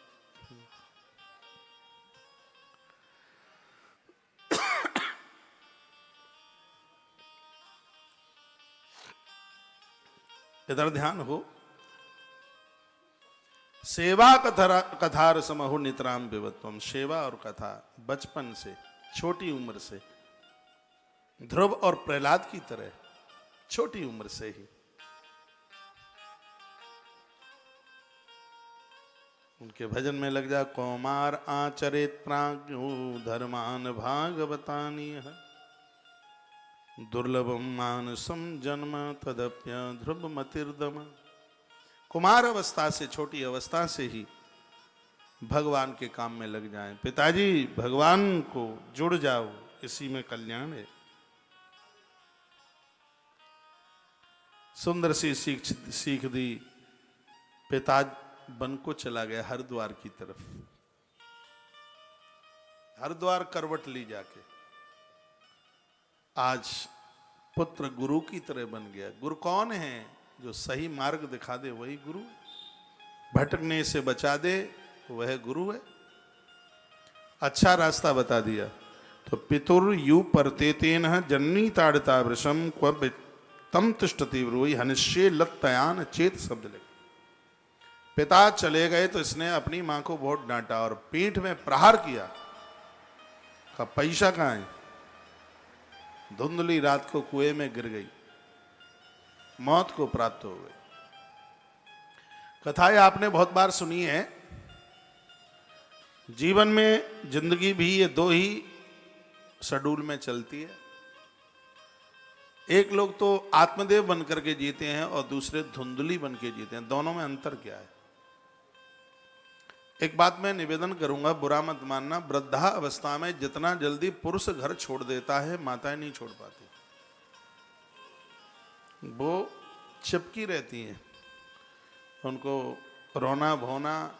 इधर ध्यान हो। सेवा कथार समहो नितराम विवत्वम। सेवा और कथा बचपन से, छोटी उम्र से, ध्रुव और प्रहलाद की तरह छोटी उम्र से ही उनके भजन में लग जा। कौमार आचरित प्राज्ञो धर्मान भागवतानीय दुर्लभम मानसम जन्म तदप्य ध्रुव मतिर्दम। कुमार अवस्था से, छोटी अवस्था से ही भगवान के काम में लग जाएं। पिताजी भगवान को जुड़ जाओ, इसी में कल्याण है। सुंदर सी सीख दी। पिता बन को चला गया हरिद्वार की तरफ। हरिद्वार करवट ली जाके आज पुत्र गुरु की तरह बन गया। गुरु कौन है? जो सही मार्ग दिखा दे वही गुरु, भटकने से बचा दे वह गुरु है। अच्छा रास्ता बता दिया तो पितुर यू परतेतेन जननी ताड़ता वृषम क्व तम तिष्ठति ब्रूहि हनिष्ये लत्तयान चेत शब्द लिख। पिता चले गए तो इसने अपनी मां को बहुत डांटा और पीठ में प्रहार किया। का पैसा कहाँ है? धुंधली रात को कुएं में गिर गई, मौत को प्राप्त हो गई। कथाएं आपने बहुत बार सुनी है। जीवन में जिंदगी भी ये 2 ही शेड्यूल में चलती है। एक लोग तो आत्मदेव बन करके जीते हैं और दूसरे धुंधली बन के जीते हैं। दोनों में अंतर क्या है? एक बात मैं निवेदन करूंगा, बुरा मत मानना, वृद्धा अवस्था में जितना जल्दी पुरुष घर छोड़ देता है, माताएं नहीं छोड़ पाती। वो चिपकी रहती हैं, उनको रोना भोना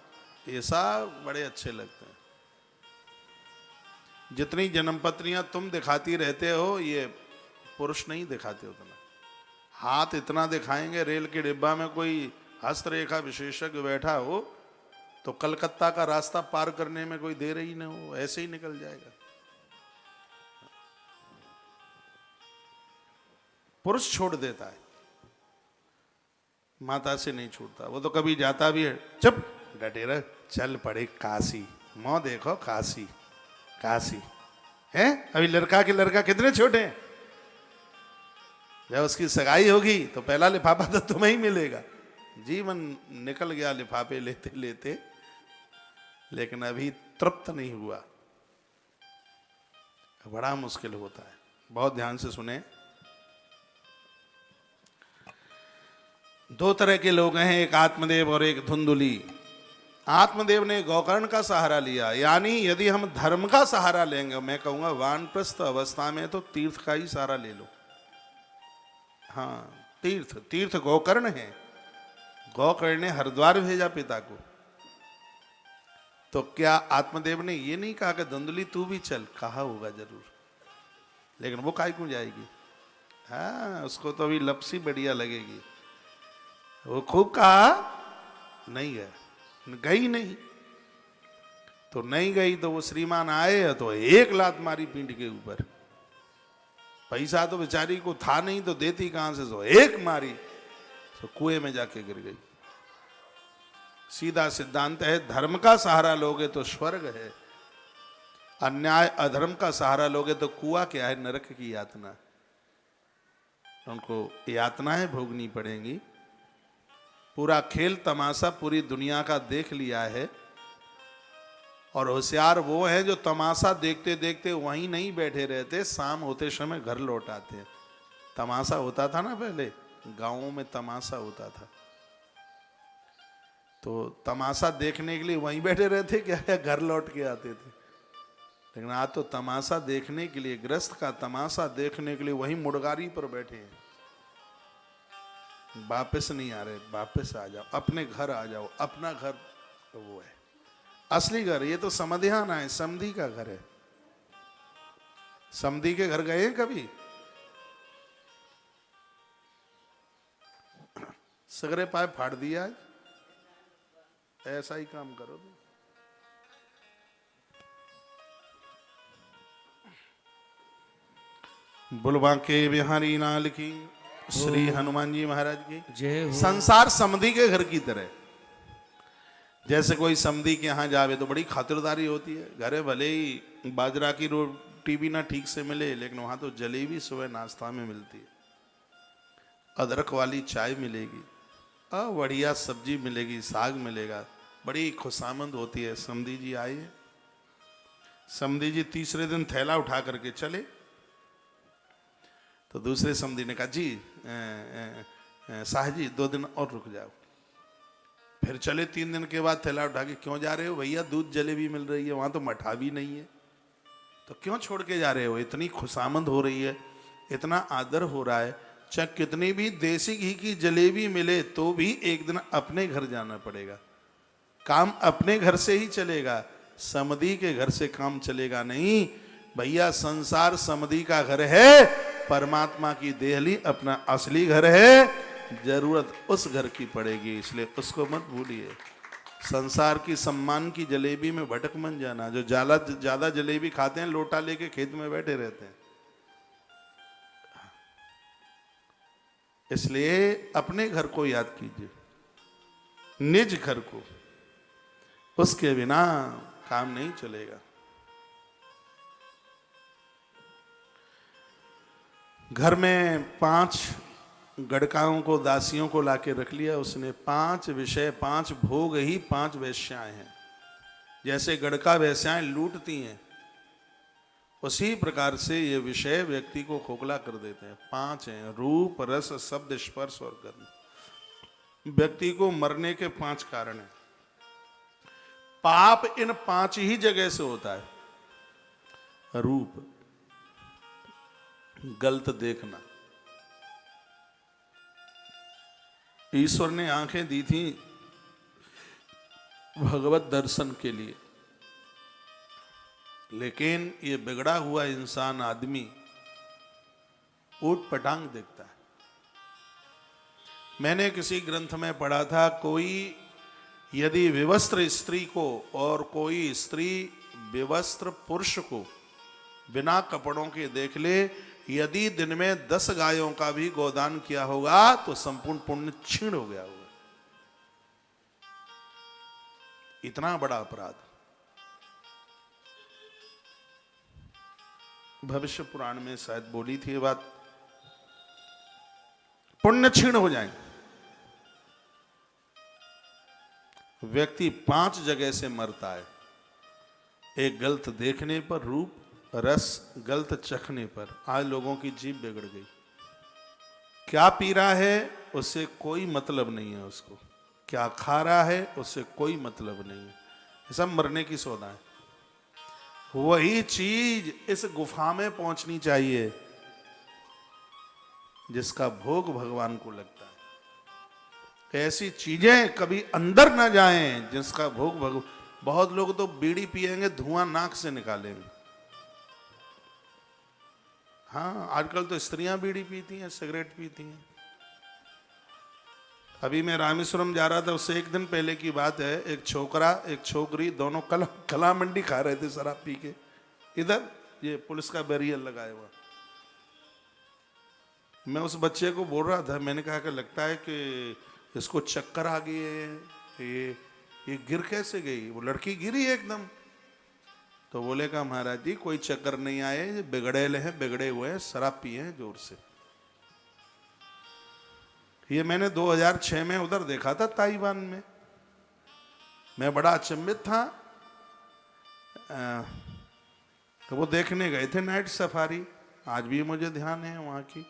ये सब बड़े अच्छे लगते हैं। जितनी जन्मपत्रियां तुम दिखाती रहते हो, ये पुरुष नहीं दिखाते उतना। हाथ इतना दिखाएंगे, रेल के डिब्बा में कोई हस्तरेखा विशेषज्ञ बैठा हो तो कलकत्ता का रास्ता पार करने में कोई देर ही नहीं हो, ऐसे ही निकल जाएगा। पुरुष छोड़ देता है, माता से नहीं छूटता। वो तो कभी जाता भी है, चुप डटे रह, चल पड़े काशी, मौ देखो काशी काशी है। अभी लड़का के लड़का कितने छोटे हैं, जब उसकी सगाई होगी तो पहला लिफाफा तो तुम्हें ही मिलेगा। जीवन निकल गया लिफाफे लेते लेते, लेकिन अभी तृप्त नहीं हुआ, बड़ा मुश्किल होता है। बहुत ध्यान से सुने। दो तरह के लोग हैं, एक आत्मदेव और एक धुंधुली। आत्मदेव ने गोकर्ण का सहारा लिया, यानी यदि हम धर्म का सहारा लेंगे, मैं कहूंगा वानप्रस्थ अवस्था में तो तीर्थ का ही सहारा ले लो। हाँ, तीर्थ, तीर्थ गोकर्ण है। गोकर्ण ने हरिद्वार भेजा पिता को, तो क्या आत्मदेव ने ये नहीं कहा कि धुंधली तू भी चल? कहा होगा जरूर, लेकिन वो काहे क्यों जाएगी? हाँ, उसको तो अभी लपसी बढ़िया लगेगी। वो खूब कहा, नहीं है, गई नहीं। तो नहीं गई तो वो श्रीमान आए तो एक लात मारी पीठ के ऊपर। पैसा तो बेचारी को था नहीं तो देती कहां से, तो एक मारी तो कुएं में जाके गिर गई। सीधा सिद्धांत है, धर्म का सहारा लोगे तो स्वर्ग है, अन्याय अधर्म का सहारा लोगे तो कुआं क्या है, नरक की यातना। उनको यातनाएं भोगनी पड़ेंगी। पूरा खेल तमाशा पूरी दुनिया का देख लिया है, और होशियार वो है जो तमाशा देखते देखते वहीं नहीं बैठे रहते, शाम होते समय घर लौट आते हैं। तमाशा होता था ना पहले, गांवों में तमाशा होता था, तो तमाशा देखने के लिए वहीं बैठे रहते क्या, या घर लौट के आते थे? लेकिन आज तो तमाशा देखने के लिए, ग्रस्त का तमाशा देखने के लिए वहीं मुड़गारी पर बैठे हैं। वापस नहीं आ रहे, वापस आ जाओ, अपने घर आ जाओ। अपना घर तो वो है असली घर। ये तो समधियाना है, समधी का घर है। समधी के घर गए कभी? सगरे पाए फाड़ दिया है। ऐसा ही काम करो। बुलवा के बिहारी लाल की, श्री हनुमान जी महाराज की जय हो। संसार समधी के घर की तरह। जैसे कोई समधी के यहाँ जावे तो बड़ी खातिरदारी होती है। घरे भले ही बाजरा की रोटी भी ना ठीक से मिले, लेकिन वहां तो जलेबी सुबह नाश्ता में मिलती है, अदरक वाली चाय मिलेगी, बढ़िया सब्जी मिलेगी, साग मिलेगा, बड़ी खुशामंद होती है। समधी जी आए, समधी जी तीसरे दिन थैला उठा करके चले, तो दूसरे समधी ने कहा, जी शाह जी 2 दिन और रुक जाओ। फिर चले 3 दिन के बाद थैला उठा के, क्यों जा रहे हो? भैया दूध जलेबी मिल रही है, वहां तो मठा भी नहीं है। तो क्यों छोड़ के जा रहे हो? इतनी खुशामंद हो रही है, इतना आदर हो रहा है, चाहे कितनी भी देसी घी की जलेबी मिले तो भी एक दिन अपने घर जाना पड़ेगा। काम अपने घर से ही चलेगा, समधी के घर से काम चलेगा नहीं। भैया संसार समधी का घर है, परमात्मा की देहली अपना असली घर है। जरूरत उस घर की पड़ेगी, इसलिए उसको मत भूलिए। संसार की सम्मान की जलेबी में भटक मन जाना। जो ज्यादा जलेबी खाते हैं, लोटा लेके खेत में बैठे रहते हैं। इसलिए अपने घर को याद कीजिए, निज घर को। उसके बिना काम नहीं चलेगा। घर में 5 गड़काओं को, दासियों को लाके रख लिया उसने। 5 विषय, 5 भोग ही 5 वेश्याएं हैं। जैसे गड़का वेश्याएं लूटती हैं, उसी प्रकार से ये विषय व्यक्ति को खोखला कर देते हैं। 5 हैं, रूप, रस, शब्द, स्पर्श और गंध। व्यक्ति को मरने के 5 कारण हैं। पाप इन 5 ही जगह से होता है। रूप, गलत देखना। ईश्वर ने आंखें दी थी भगवत दर्शन के लिए, लेकिन ये बिगड़ा हुआ इंसान आदमी ऊट पटांग देखता है। मैंने किसी ग्रंथ में पढ़ा था, कोई यदि विवस्त्र स्त्री को और कोई स्त्री विवस्त्र पुरुष को बिना कपड़ों के देख ले, यदि दिन में 10 गायों का भी गोदान किया होगा तो संपूर्ण पुण्य क्षीण हो गया होगा। इतना बड़ा अपराध। भविष्य पुराण में शायद बोली थी ये बात, पुण्य क्षीण हो जाएंगे। व्यक्ति 5 जगह से मरता है। एक, गलत देखने पर, रूप, रस, गलत चखने पर। आज लोगों की जीभ बिगड़ गई। क्या पी रहा है उससे कोई मतलब नहीं है उसको, क्या खा रहा है उससे कोई मतलब नहीं है। ये सब मरने की सौदा है। वही चीज इस गुफा में पहुंचनी चाहिए जिसका भोग भगवान को लगता है। ऐसी चीजें कभी अंदर ना जाएं जिसका भोग भगवान। बहुत लोग तो बीड़ी पिएंगे, धुआं नाक से निकालेंगे। हाँ, आजकल तो स्त्रियां बीड़ी पीती हैं, सिगरेट पीती हैं। अभी मैं रामेश्वरम जा रहा था, उससे एक दिन पहले की बात है। एक छोकरा एक छोकरी दोनों कला मंडी खा रहे थे शराब पी के। इधर ये पुलिस का बैरियर लगाया हुआ। मैं उस बच्चे को बोल रहा था, मैंने कहा कि लगता है कि इसको चक्कर आ गई है, ये गिर कैसे गई? वो लड़की गिरी एकदम। तो बोले का महाराज जी कोई चक्कर नहीं आए, बिगड़ेले हैं, बिगड़े हुए हैं, शराब पिए हैं जोर से। ये मैंने 2006 में उधर देखा था ताइवान में। मैं बड़ा अचंभित था। तो वो देखने गए थे नाइट सफारी, आज भी मुझे ध्यान है वहाँ की।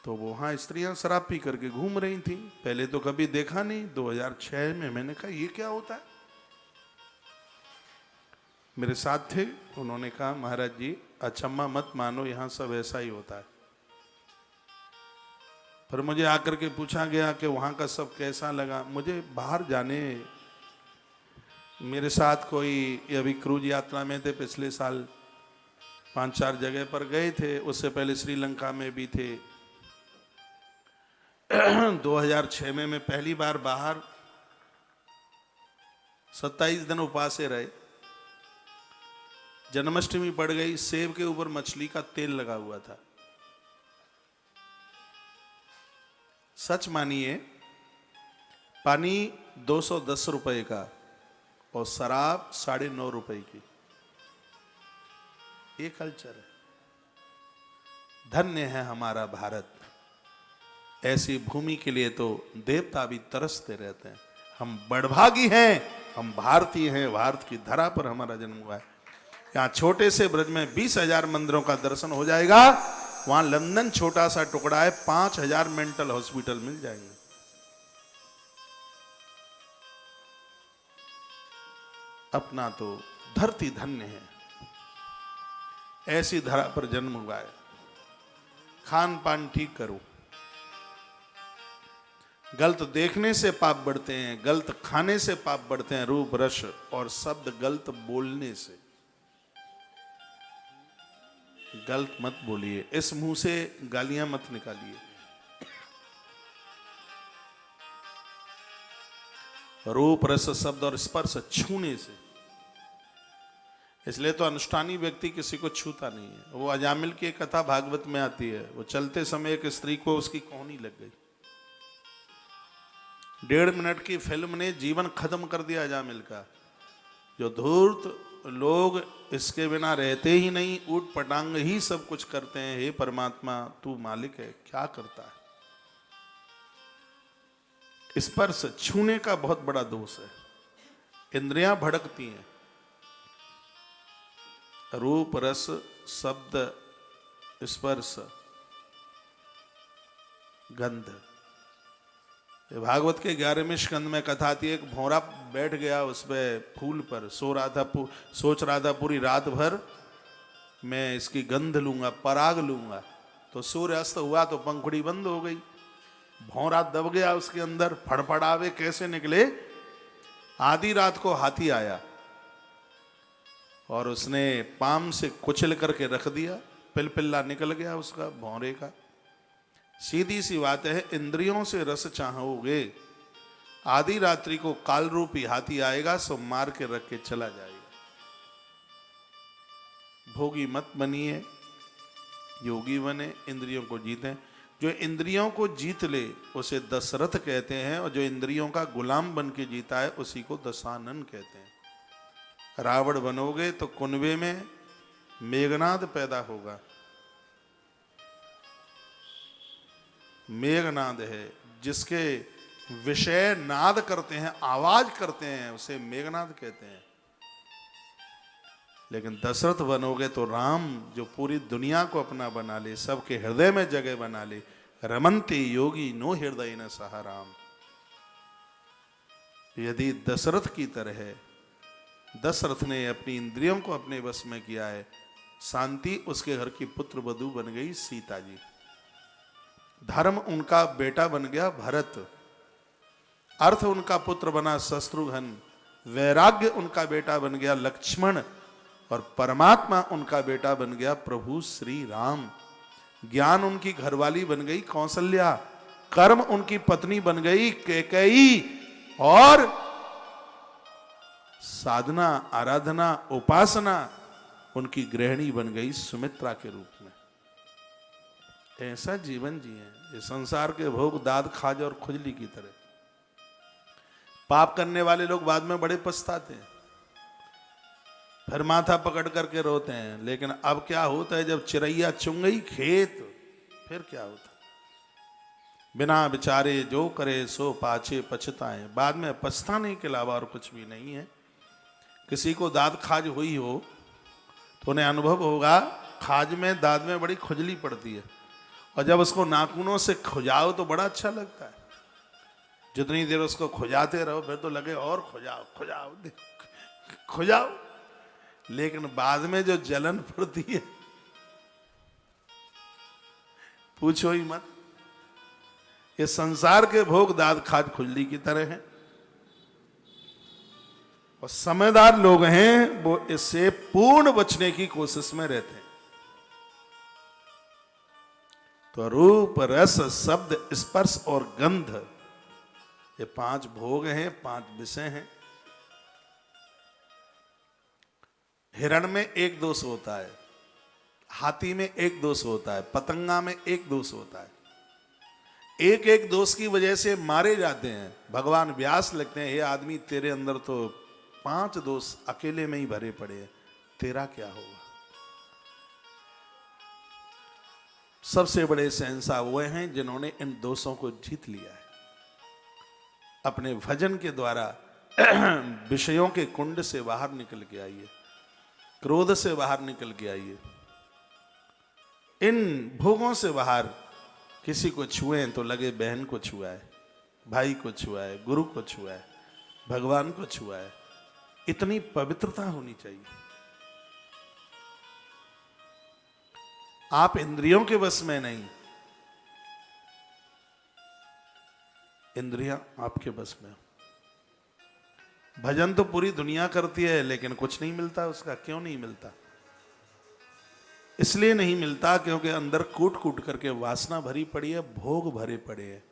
तो वहाँ स्त्रियां शराब पी करके घूम रही थी। पहले तो कभी देखा नहीं, 2006 में मैंने कहा ये क्या होता है। मेरे साथ थे, उन्होंने कहा महाराज जी अचम्मा मत मानो, यहाँ सब ऐसा ही होता है। फिर मुझे आकर के पूछा गया कि वहाँ का सब कैसा लगा। मुझे बाहर जाने, मेरे साथ कोई अभी क्रूज यात्रा में थे, पिछले साल 5-4 जगह पर गए थे, उससे पहले श्रीलंका में भी थे। 2006 में मैं पहली बार बाहर 27 दिन उपवास रहे। जन्माष्टमी पड़ गई, सेब के ऊपर मछली का तेल लगा हुआ था। सच मानिए, पानी 210 रुपए का और शराब 9.5 रुपए की। ये कल्चर है। धन्य है हमारा भारत। ऐसी भूमि के लिए तो देवता भी तरसते रहते हैं। हम बड़भागी हैं, हम भारतीय हैं। भारत की धरा पर हमारा जन्म हुआ है। यहाँ छोटे से ब्रज में 20,000 मंदिरों का दर्शन हो जाएगा। वहां लंदन छोटा सा टुकड़ा है, 5,000 मेंटल हॉस्पिटल मिल जाएंगे। अपना तो धरती धन्य है, ऐसी धरा पर जन्म हुआ है। खान पान ठीक करो। गलत देखने से पाप बढ़ते हैं, गलत खाने से पाप बढ़ते हैं, रूप रस और शब्द गलत बोलने से। गलत मत बोलिए, इस मुंह से गालियां मत निकालिए। रूप रस शब्द और स्पर्श छूने से। इसलिए तो अनुष्ठानी व्यक्ति किसी को छूता नहीं है। वो अजामिल की एक कथा भागवत में आती है। वो चलते समय एक स्त्री को उसकी कोहनी लग गई। 1.5 मिनट की फिल्म ने जीवन खत्म कर दिया अजामिल का। जो धूर्त लोग इसके बिना रहते ही नहीं, ऊट पटांग ही सब कुछ करते हैं। हे परमात्मा तू मालिक है, क्या करता है। स्पर्श छूने का बहुत बड़ा दोष है। इंद्रियां भड़कती हैं। रूप रस शब्द स्पर्श गंध। ये भागवत के 11वें स्कंद में कथा आती है। एक भौरा बैठ गया उस पे फूल पर, सोच रहा था पूरी रात भर मैं इसकी गंध लूंगा, पराग लूंगा। तो सूर्य अस्त हुआ तो पंखुड़ी बंद हो गई, भौरा दब गया उसके अंदर। फड़फड़ावे कैसे निकले। आधी रात को हाथी आया और उसने पाम से कुचल करके रख दिया, पिलपिल्ला निकल गया उसका, भौरे का। सीधी सी बात है, इंद्रियों से रस चाहोगे, आधी रात्रि को काल रूपी हाथी आएगा, सो मार के रख के चला जाएगा। भोगी मत बनिए, योगी बने, इंद्रियों को जीतें। जो इंद्रियों को जीत ले उसे दशरथ कहते हैं, और जो इंद्रियों का गुलाम बन के जीता है उसी को दशानन कहते हैं। रावण बनोगे तो कुनबे में मेघनाद पैदा होगा। मेघनाद है, जिसके विषय नाद करते हैं, आवाज करते हैं, उसे मेघनाद कहते हैं। लेकिन दशरथ बनोगे तो राम, जो पूरी दुनिया को अपना बना ले, सबके हृदय में जगह बना ले। रमन्ते योगी नो हृदय न सहा राम। यदि दशरथ की तरह है, दशरथ ने अपनी इंद्रियों को अपने वश में किया है, शांति उसके घर की पुत्र वधू बन गई सीता जी। धर्म उनका बेटा बन गया भरत, अर्थ उनका पुत्र बना शत्रुघ्न, वैराग्य उनका बेटा बन गया लक्ष्मण, और परमात्मा उनका बेटा बन गया प्रभु श्री राम। ज्ञान उनकी घरवाली बन गई कौशल्या, कर्म उनकी पत्नी बन गई कैकेयी, और साधना आराधना उपासना उनकी गृहिणी बन गई सुमित्रा के रूप में। ऐसा जीवन जिए, ये संसार के भोग दाद खाज और खुजली की तरह। पाप करने वाले लोग बाद में बड़े पछताते हैं, फिर माथा पकड़ करके रोते हैं। लेकिन अब क्या होता है, जब चिड़ैया चुंग गई खेत, फिर क्या होता है। बिना विचारे जो करे सो पाछे पछताए। बाद में पछताने के अलावा और कुछ भी नहीं है। किसी को दाद खाज हुई हो तो उन्हें अनुभव होगा, खाज में दाद में बड़ी खुजली पड़ती है, और जब उसको नाखूनों से खुजाओ तो बड़ा अच्छा लगता है। जितनी देर उसको खुजाते रहो फिर तो लगे और खुजाओ खुजाओ खुजाओ, लेकिन बाद में जो जलन पड़ती है पूछो ही मत। ये संसार के भोग दाद खाज खुजली की तरह हैं, और समझदार लोग हैं वो इससे पूर्ण बचने की कोशिश में रहते हैं। तो रूप रस शब्द स्पर्श और गंध, ये 5 भोग हैं, 5 विषय हैं। हिरण में एक दोष होता है, हाथी में एक दोष होता है, पतंगा में एक दोष होता है। एक एक दोष की वजह से मारे जाते हैं। भगवान व्यास लिखते हैं, हे आदमी तेरे अंदर तो 5 दोष अकेले में ही भरे पड़े हैं, तेरा क्या होगा। सबसे बड़े शहंशाह वो हैं जिन्होंने इन दोषों को जीत लिया है। अपने भजन के द्वारा विषयों के कुंड से बाहर निकल के आइए, क्रोध से बाहर निकल के आइए, इन भोगों से बाहर। किसी को छुए तो लगे बहन को छुआ है, भाई को छुआ है, गुरु को छुआ है, भगवान को छुआ है। इतनी पवित्रता होनी चाहिए। आप इंद्रियों के बस में नहीं, इंद्रियां आपके बस में। भजन तो पूरी दुनिया करती है लेकिन कुछ नहीं मिलता उसका। क्यों नहीं मिलता? इसलिए नहीं मिलता क्योंकि अंदर कूट कूट करके वासना भरी पड़ी है, भोग भरे पड़े हैं।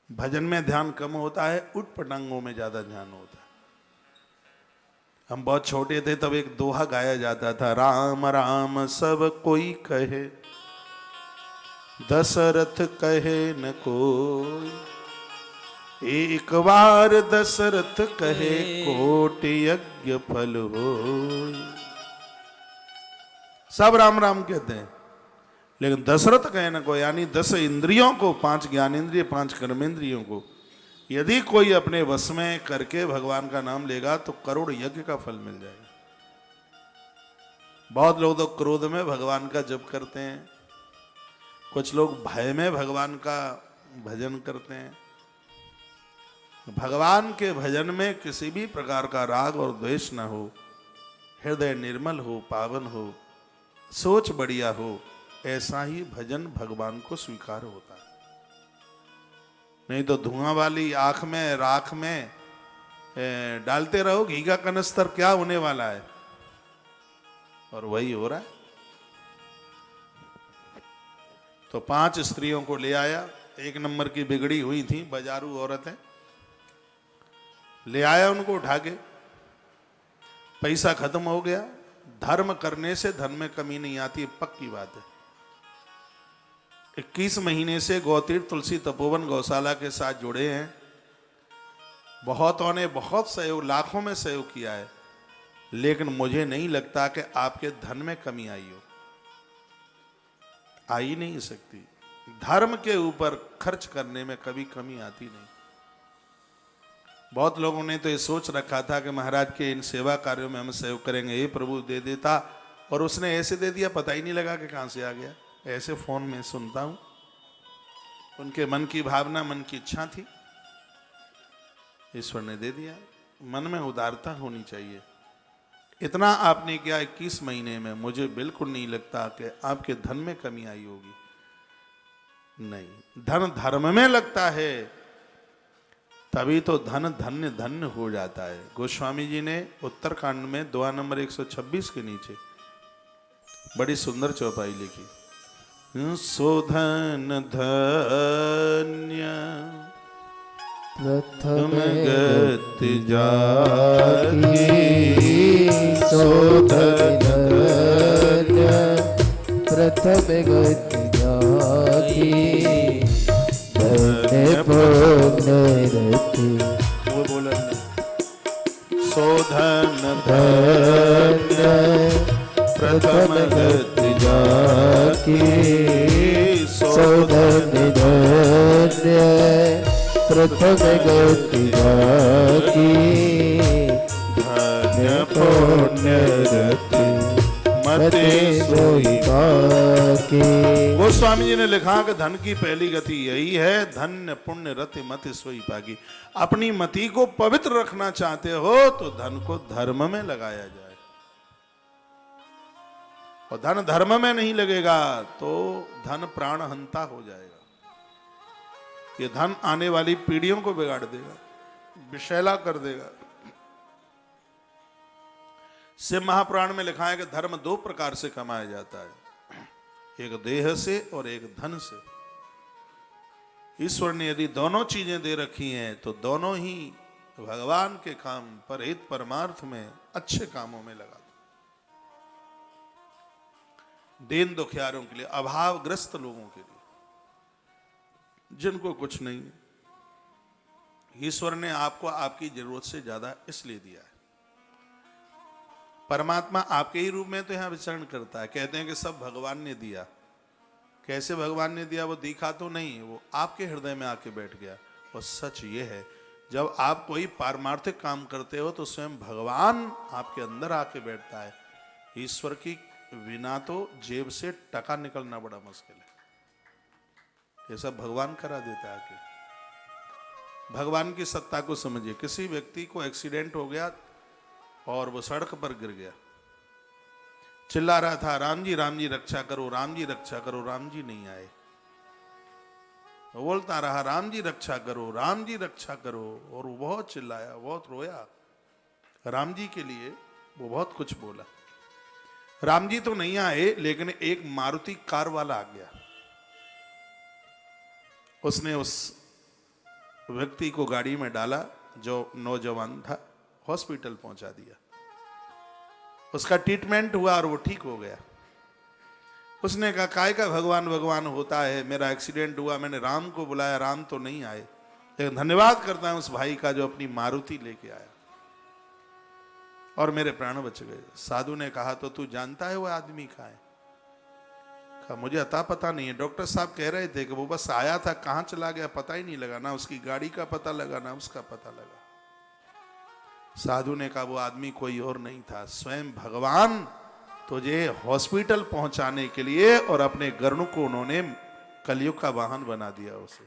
भजन में ध्यान कम होता है, उठ पटांगों में ज्यादा ध्यान होता है। हम बहुत छोटे थे तब एक दोहा गाया जाता था, राम राम सब कोई कहे, दशरथ कहे न कोई। एक बार दशरथ कहे, कोटि यज्ञ फल होय। सब राम राम कहते हैं लेकिन दशरथ कहे न कोई, यानी 10 इंद्रियों को, 5 ज्ञानेंद्रिय, 5 कर्मेंद्रियों को यदि कोई अपने वश में करके भगवान का नाम लेगा तो करोड़ यज्ञ का फल मिल जाएगा। बहुत लोग तो क्रोध में भगवान का जप करते हैं, कुछ लोग भय में भगवान का भजन करते हैं। भगवान के भजन में किसी भी प्रकार का राग और द्वेष न हो, हृदय निर्मल हो, पावन हो, सोच बढ़िया हो, ऐसा ही भजन भगवान को स्वीकार होता है। नहीं तो धुआं वाली आंख में राख में डालते रहो घी का कनस्तर, क्या होने वाला है? और वही हो रहा है। तो 5 स्त्रियों को ले आया, 1 नंबर की बिगड़ी हुई थी, बाजारू औरतें, ले आया उनको उठा के। पैसा खत्म हो गया, धर्म करने से धन में कमी नहीं आती, पक्की बात है। 21 महीने से गौतीर्थ तुलसी तपोवन गौशाला के साथ जुड़े हैं। बहुतों ने बहुत सहयोग, लाखों में सहयोग किया है, लेकिन मुझे नहीं लगता कि आपके धन में कमी आई हो। आ ही नहीं सकती। धर्म के ऊपर खर्च करने में कभी कमी आती नहीं। बहुत लोगों ने तो ये सोच रखा था कि महाराज के इन सेवा कार्यों में हम सहयोग करेंगे, ये प्रभु दे देता, और उसने ऐसे दे दिया, पता ही नहीं लगा कि कहां से आ गया। ऐसे फोन में सुनता हूं, उनके मन की भावना, मन की इच्छा थी, ईश्वर ने दे दिया। मन में उदारता होनी चाहिए। इतना आपने किया 21 महीने में, मुझे बिल्कुल नहीं लगता कि आपके धन में कमी आई होगी। नहीं, धन धर्म में लगता है, तभी तो धन धन्य धन्य हो जाता है। गोस्वामी जी ने उत्तरकांड में दुआ नंबर 126 के नीचे बड़ी सुंदर चौपाई लिखी। सोधन धन्य प्रथम गति जागी, सोधन धन्य प्रथम गति जागी, धन्य पुण्यरति। वो बोला सोधन धन्य प्रथम गति जागी, सोधन धन्य प्रथम गति जागी, धन्य पुण्यरति मते सोई पाके। गोस्वामी जी ने लिखा कि धन की पहली गति यही है, धन्य पुण्य रति मति सोई पागी। अपनी मति को पवित्र रखना चाहते हो तो धन को धर्म में लगाया जाए, और धन धर्म में नहीं लगेगा तो धन प्राणहंता हो जाएगा। ये धन आने वाली पीढ़ियों को बिगाड़ देगा, विषैला कर देगा। शिव महापुराण में लिखा है कि धर्म 2 प्रकार से कमाया जाता है, एक देह से और एक धन से। ईश्वर ने यदि दोनों चीजें दे रखी हैं तो दोनों ही भगवान के काम, परहित परमार्थ में, अच्छे कामों में लगा दो। दीन दुखियारों के लिए, अभावग्रस्त लोगों के लिए, जिनको कुछ नहीं है। ईश्वर ने आपको आपकी जरूरत से ज्यादा इसलिए दिया है। परमात्मा आपके ही रूप में तो यहां विचरण करता है। कहते हैं कि सब भगवान ने दिया। कैसे भगवान ने दिया? वो दिखा तो नहीं, वो आपके हृदय में आके बैठ गया। और सच ये है, जब आप कोई पारमार्थिक काम करते हो तो स्वयं भगवान आपके अंदर आके बैठता है। ईश्वर की बिना तो जेब से टका निकलना बड़ा मुश्किल है, ये सब भगवान करा देता है आके। भगवान की सत्ता को समझिए। किसी व्यक्ति को एक्सीडेंट हो गया और वो सड़क पर गिर गया, चिल्ला रहा था, राम जी रक्षा करो, राम जी रक्षा करो। राम जी नहीं आए। वो बोलता रहा, राम जी रक्षा करो, राम जी रक्षा करो। और वो बहुत चिल्लाया, बहुत रोया राम जी के लिए, वो बहुत कुछ बोला। राम जी तो नहीं आए, लेकिन एक मारुति कार वाला आ गया। उसने उस व्यक्ति को गाड़ी में डाला जो नौजवान था, हॉस्पिटल पहुंचा दिया। उसका ट्रीटमेंट हुआ और वो ठीक हो गया। उसने कहा, काय का भगवान भगवान होता है, मेरा एक्सीडेंट हुआ, मैंने राम को बुलाया, राम तो नहीं आए। लेकिन धन्यवाद करता हूं उस भाई का जो अपनी मारुति लेके आया और मेरे प्राण बच गए। साधु ने कहा, तो तू जानता है वो आदमी कहाँ है? कहा, मुझे अता पता नहीं है। डॉक्टर साहब कह रहे थे कि वो बस आया था, कहाँ चला गया पता ही नहीं लगा, ना उसकी गाड़ी का पता लगा, ना उसका पता लगा। साधु ने कहा, वो आदमी कोई और नहीं था, स्वयं भगवान तो ये हॉस्पिटल पहुंचाने के लिए और अपने गरुड़ को उन्होंने कलयुग का वाहन बना दिया उसे।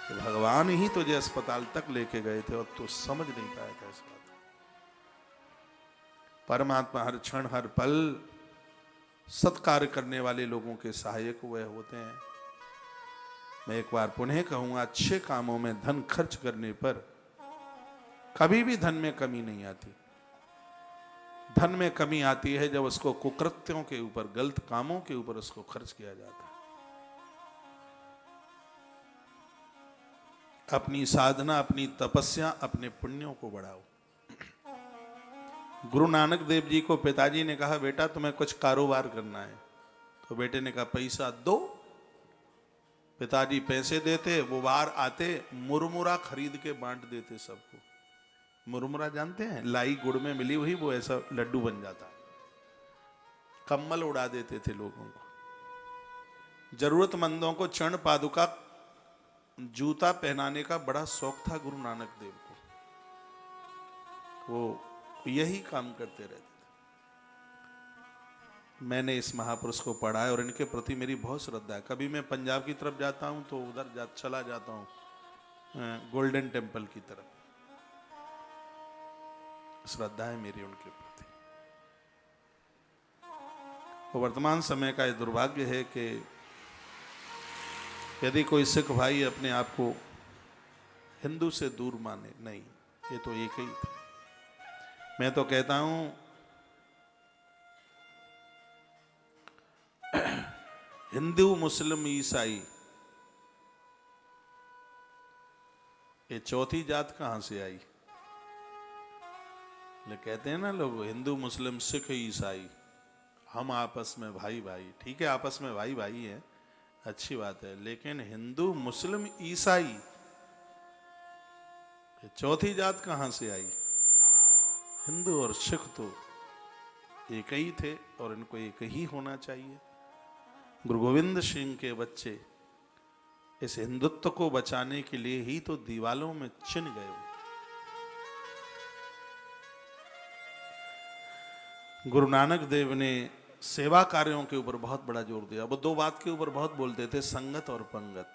तो भगवान ही तुझे अस्पताल तक लेके गए थे और तू समझ नहीं पाया था इस बात को। परमात्मा हर क्षण हर पल सत्कार्य करने वाले लोगों के सहायक हुए होते हैं। मैं एक बार पुनः कहूंगा, अच्छे कामों में धन खर्च करने पर कभी भी धन में कमी नहीं आती। धन में कमी आती है जब उसको कुकृत्यों के ऊपर, गलत कामों के ऊपर उसको खर्च किया जाता है। अपनी साधना, अपनी तपस्या, अपने पुण्यों को बढ़ाओ। गुरु नानक देव जी को पिताजी ने कहा, बेटा तुम्हें कुछ कारोबार करना है। तो बेटे ने कहा, पैसा दो। पिताजी पैसे देते, वो बाहर आते, मुरमुरा खरीद के बांट देते सबको। मुरमुरा जानते हैं, लाई गुड़ में मिली हुई, वो ऐसा लड्डू बन जाता। कम्बल उड़ा देते थे लोगों को। जरूरतमंदों को चरण पादुका, जूता पहनाने का बड़ा शौक था गुरु नानक देव को। वो यही काम करते रहते थे। मैंने इस महापुरुष को पढ़ा है और इनके प्रति मेरी बहुत श्रद्धा है। कभी मैं पंजाब की तरफ जाता हूं तो उधर चला जाता हूं, गोल्डन टेम्पल की तरफ। श्रद्धा है मेरी उनके प्रति। तो वर्तमान समय का यह दुर्भाग्य है कि यदि कोई सिख भाई अपने आप को हिंदू से दूर माने, नहीं, ये तो एक ही थे। मैं तो कहता हूं हिंदू, मुस्लिम, ईसाई, ये चौथी जात कहां से आई? ले कहते हैं ना लोग, हिंदू, मुस्लिम, सिख, ईसाई, हम आपस में भाई भाई। ठीक है, आपस में भाई भाई है, अच्छी बात है, लेकिन हिंदू, मुस्लिम, ईसाई, ये चौथी जात कहां से आई? हिंदू और सिख तो एक ही थे और इनको एक ही होना चाहिए। गुरु गोविंद सिंह के बच्चे इस हिंदुत्व को बचाने के लिए ही तो दीवालों में चिन गए। गुरु नानक देव ने सेवा कार्यों के ऊपर बहुत बड़ा जोर दिया। वो दो बात के ऊपर बहुत बोलते थे, संगत और पंगत।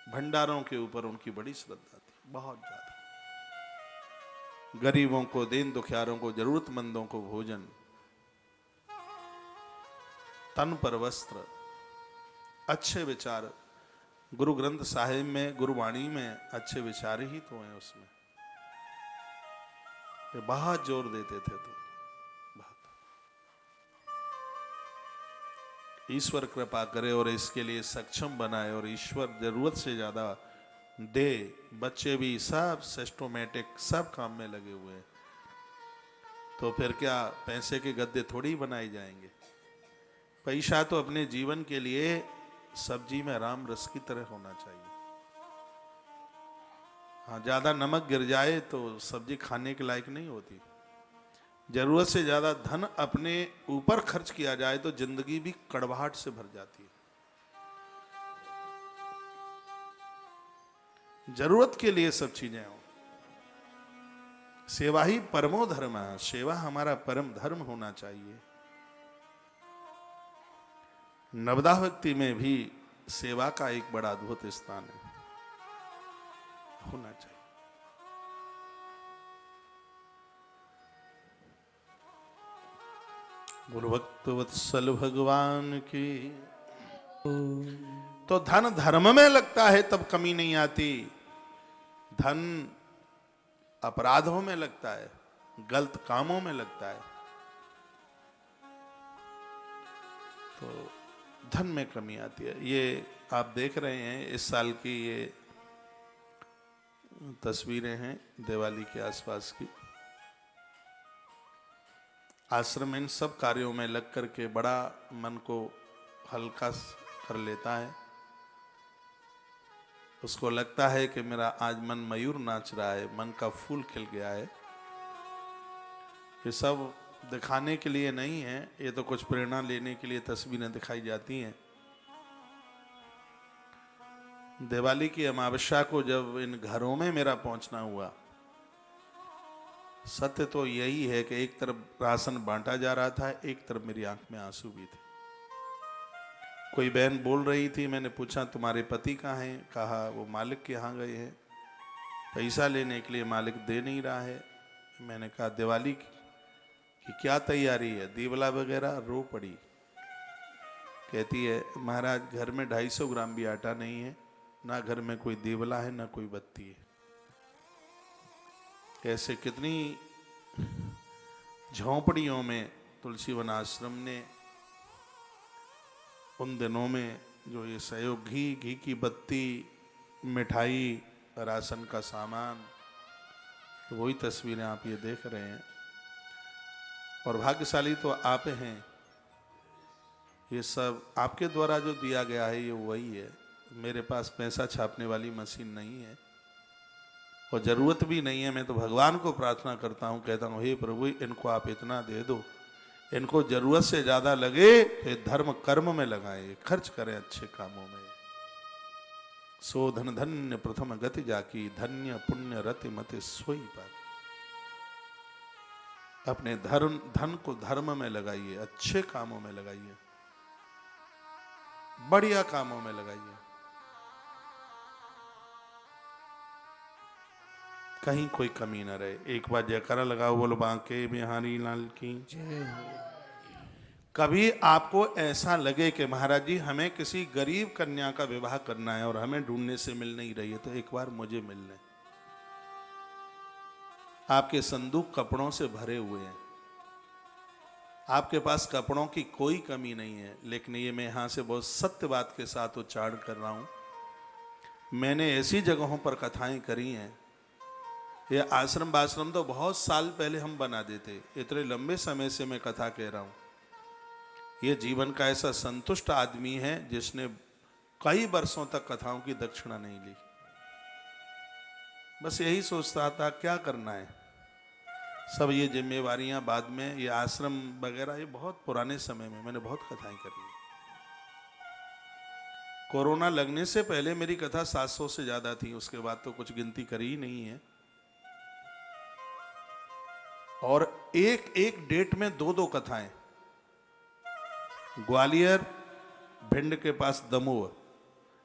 भंडारों के ऊपर उनकी बड़ी श्रद्धा थी, बहुत ज्यादा। गरीबों को, दीन दुखियारों को, जरूरतमंदों को भोजन, तन पर वस्त्र, अच्छे विचार। गुरु ग्रंथ साहिब में, गुरुवाणी में अच्छे विचार ही तो हैं उसमें। वे बहुत जोर देते थे। तो ईश्वर कृपा करे और इसके लिए सक्षम बनाए, और ईश्वर जरूरत से ज्यादा दे। बच्चे भी सब सिस्टोमेटिक, सब काम में लगे हुए हैं। तो फिर क्या पैसे के गद्दे थोड़ी बनाए जाएंगे? पैसा तो अपने जीवन के लिए सब्जी में राम रस की तरह होना चाहिए। हाँ, ज्यादा नमक गिर जाए तो सब्जी खाने के लायक नहीं होती। जरूरत से ज्यादा धन अपने ऊपर खर्च किया जाए तो जिंदगी भी कड़वाहट से भर जाती है। जरूरत के लिए सब चीजें हो। सेवा ही परमो धर्म है। सेवा हमारा परम धर्म होना चाहिए। नवदा भक्ति में भी सेवा का एक बड़ा अद्भुत स्थान है, होना चाहिए। गुरु भक्त वत्सल भगवान की। तो धन धर्म में लगता है तब कमी नहीं आती। धन अपराधों में लगता है, गलत कामों में लगता है, तो धन में कमी आती है। ये आप देख रहे हैं, इस साल की ये तस्वीरें हैं दिवाली के आसपास की। आश्रम इन सब कार्यों में लग करके बड़ा मन को हल्का कर लेता है। उसको लगता है कि मेरा आज मन मयूर नाच रहा है, मन का फूल खिल गया है। ये सब दिखाने के लिए नहीं है, ये तो कुछ प्रेरणा लेने के लिए तस्वीरें दिखाई जाती हैं। दिवाली की अमावस्या को जब इन घरों में मेरा पहुंचना हुआ, सत्य तो यही है कि एक तरफ राशन बांटा जा रहा था, एक तरफ मेरी आंख में आंसू भी थे। कोई बहन बोल रही थी, मैंने पूछा तुम्हारे पति कहाँ हैं? कहा वो मालिक के यहाँ गए हैं, पैसा लेने के लिए मालिक दे नहीं रहा है। मैंने कहा दिवाली की क्या तैयारी है? दीवला वगैरह? रो पड़ी। कहती है महाराज घर में 250 ग्राम भी आटा नहीं है, ना घर में कोई दीवला है, ना कोई बत्ती है। कैसे कितनी झोंपड़ियों में तुलसी वन आश्रम ने उन दिनों में जो ये सहयोग, घी की बत्ती, मिठाई, राशन का सामान, वही तस्वीरें आप ये देख रहे हैं। और भाग्यशाली तो आप हैं, ये सब आपके द्वारा जो दिया गया है ये वही है। मेरे पास पैसा छापने वाली मशीन नहीं है और ज़रूरत भी नहीं है। मैं तो भगवान को प्रार्थना करता हूँ, कहता हूँ हे प्रभु इनको आप इतना दे दो, इनको ज़रूरत से ज़्यादा लगे तो धर्म कर्म में लगाएं, खर्च करें अच्छे कामों में। सो धन धन्य प्रथम गति जाकी, धन्य पुण्य रति मति सोई पाती। अपने धन को धर्म में लगाइए, अच्छे कामों में लगाइए, बढ़िया कामों में लगाइए। कहीं कोई कमी न रहे। एक बार जयकारा लगाओ, बोलो बांके बिहारी लाल की जय। कभी आपको ऐसा लगे कि महाराज जी हमें किसी गरीब कन्या का विवाह करना है और हमें ढूंढने से मिल नहीं रही है, तो एक बार मुझे मिल लें। आपके संदूक कपड़ों से भरे हुए हैं, आपके पास कपड़ों की कोई कमी नहीं है। लेकिन ये मैं यहाँ से बहुत सत्य बात के साथ उच्चारण कर रहा हूँ। मैंने ऐसी जगहों पर कथाएं करी हैं, ये आश्रम तो बहुत साल पहले हम बना देते, इतने लंबे समय से मैं कथा कह रहा हूँ। ये जीवन का ऐसा संतुष्ट आदमी है जिसने कई वर्षों तक कथाओं की दक्षिणा नहीं ली। बस यही सोचता था क्या करना है, सब ये जिम्मेवारियां बाद में। ये आश्रम वगैरह ये बहुत पुराने समय में मैंने बहुत कथाएं करी। कोरोना लगने से पहले मेरी कथा 700 से ज्यादा थी, उसके बाद तो कुछ गिनती करी ही नहीं है। और एक एक डेट में 2-2 कथाएं। ग्वालियर भिंड के पास दमोह,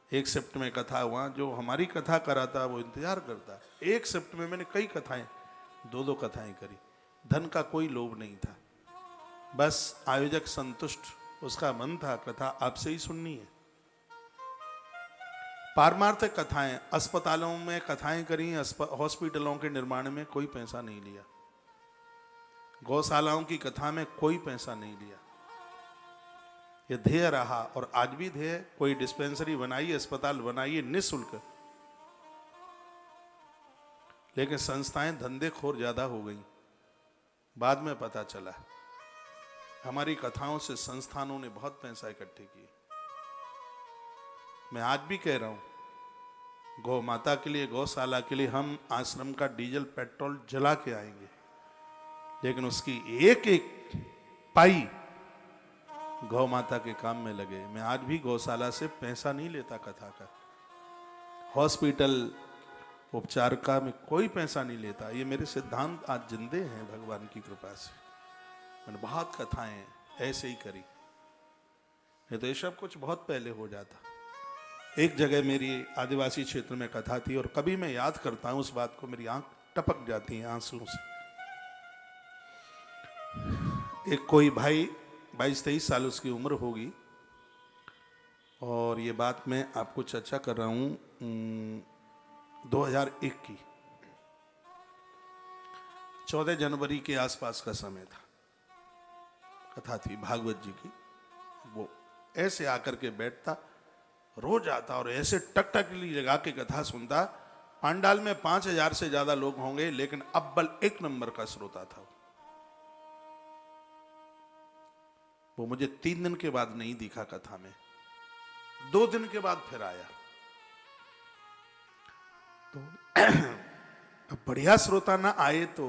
1 शिफ्ट में कथा हुआ। जो हमारी कथा कराता वो इंतजार करता। 1 शिफ्ट में मैंने कई कथाएं, 2-2 कथाएं करी। धन का कोई लोभ नहीं था, बस आयोजक संतुष्ट, उसका मन था कथा आपसे ही सुननी है। पारमार्थिक कथाएं, अस्पतालों में कथाएं करी, हॉस्पिटलों के निर्माण में कोई पैसा नहीं लिया, गौशालाओं की कथा में कोई पैसा नहीं लिया। ये ध्येय रहा और आज भी ध्येय। कोई डिस्पेंसरी बनाइए, अस्पताल बनाइए निःशुल्क। लेकिन संस्थाएं धंधेखोर ज्यादा हो गई। बाद में पता चला हमारी कथाओं से संस्थानों ने बहुत पैसा इकट्ठे किए। मैं आज भी कह रहा हूं, गौ माता के लिए, गौशाला के लिए हम आश्रम का डीजल पेट्रोल जला के आएंगे, लेकिन उसकी एक एक पाई गौ माता के काम में लगे। मैं आज भी गौशाला से पैसा नहीं लेता कथा का, हॉस्पिटल उपचार का मैं कोई पैसा नहीं लेता। ये मेरे सिद्धांत आज जिंदे हैं भगवान की कृपा से। मैंने बहुत कथाएं ऐसे ही करी, नहीं तो ये सब कुछ बहुत पहले हो जाता। एक जगह मेरी आदिवासी क्षेत्र में कथा थी और कभी मैं याद करता हूं उस बात को, मेरी आंख टपक जाती है आंसुओं से। एक कोई भाई 22-23 साल उसकी उम्र होगी, और ये बात मैं आपको चर्चा कर रहा हूँ 2001 की, 14 जनवरी के आसपास का समय था। कथा थी भागवत जी की। वो ऐसे आकर के बैठता, रोज आता और ऐसे टकटकली लगा के कथा सुनता। पांडाल में 5000 से ज्यादा लोग होंगे, लेकिन अव्वल 1 नंबर का श्रोता था। वो मुझे 3 दिन के बाद नहीं दिखा कथा में, 2 दिन के बाद फिर आया। तो अब बढ़िया श्रोता ना आए तो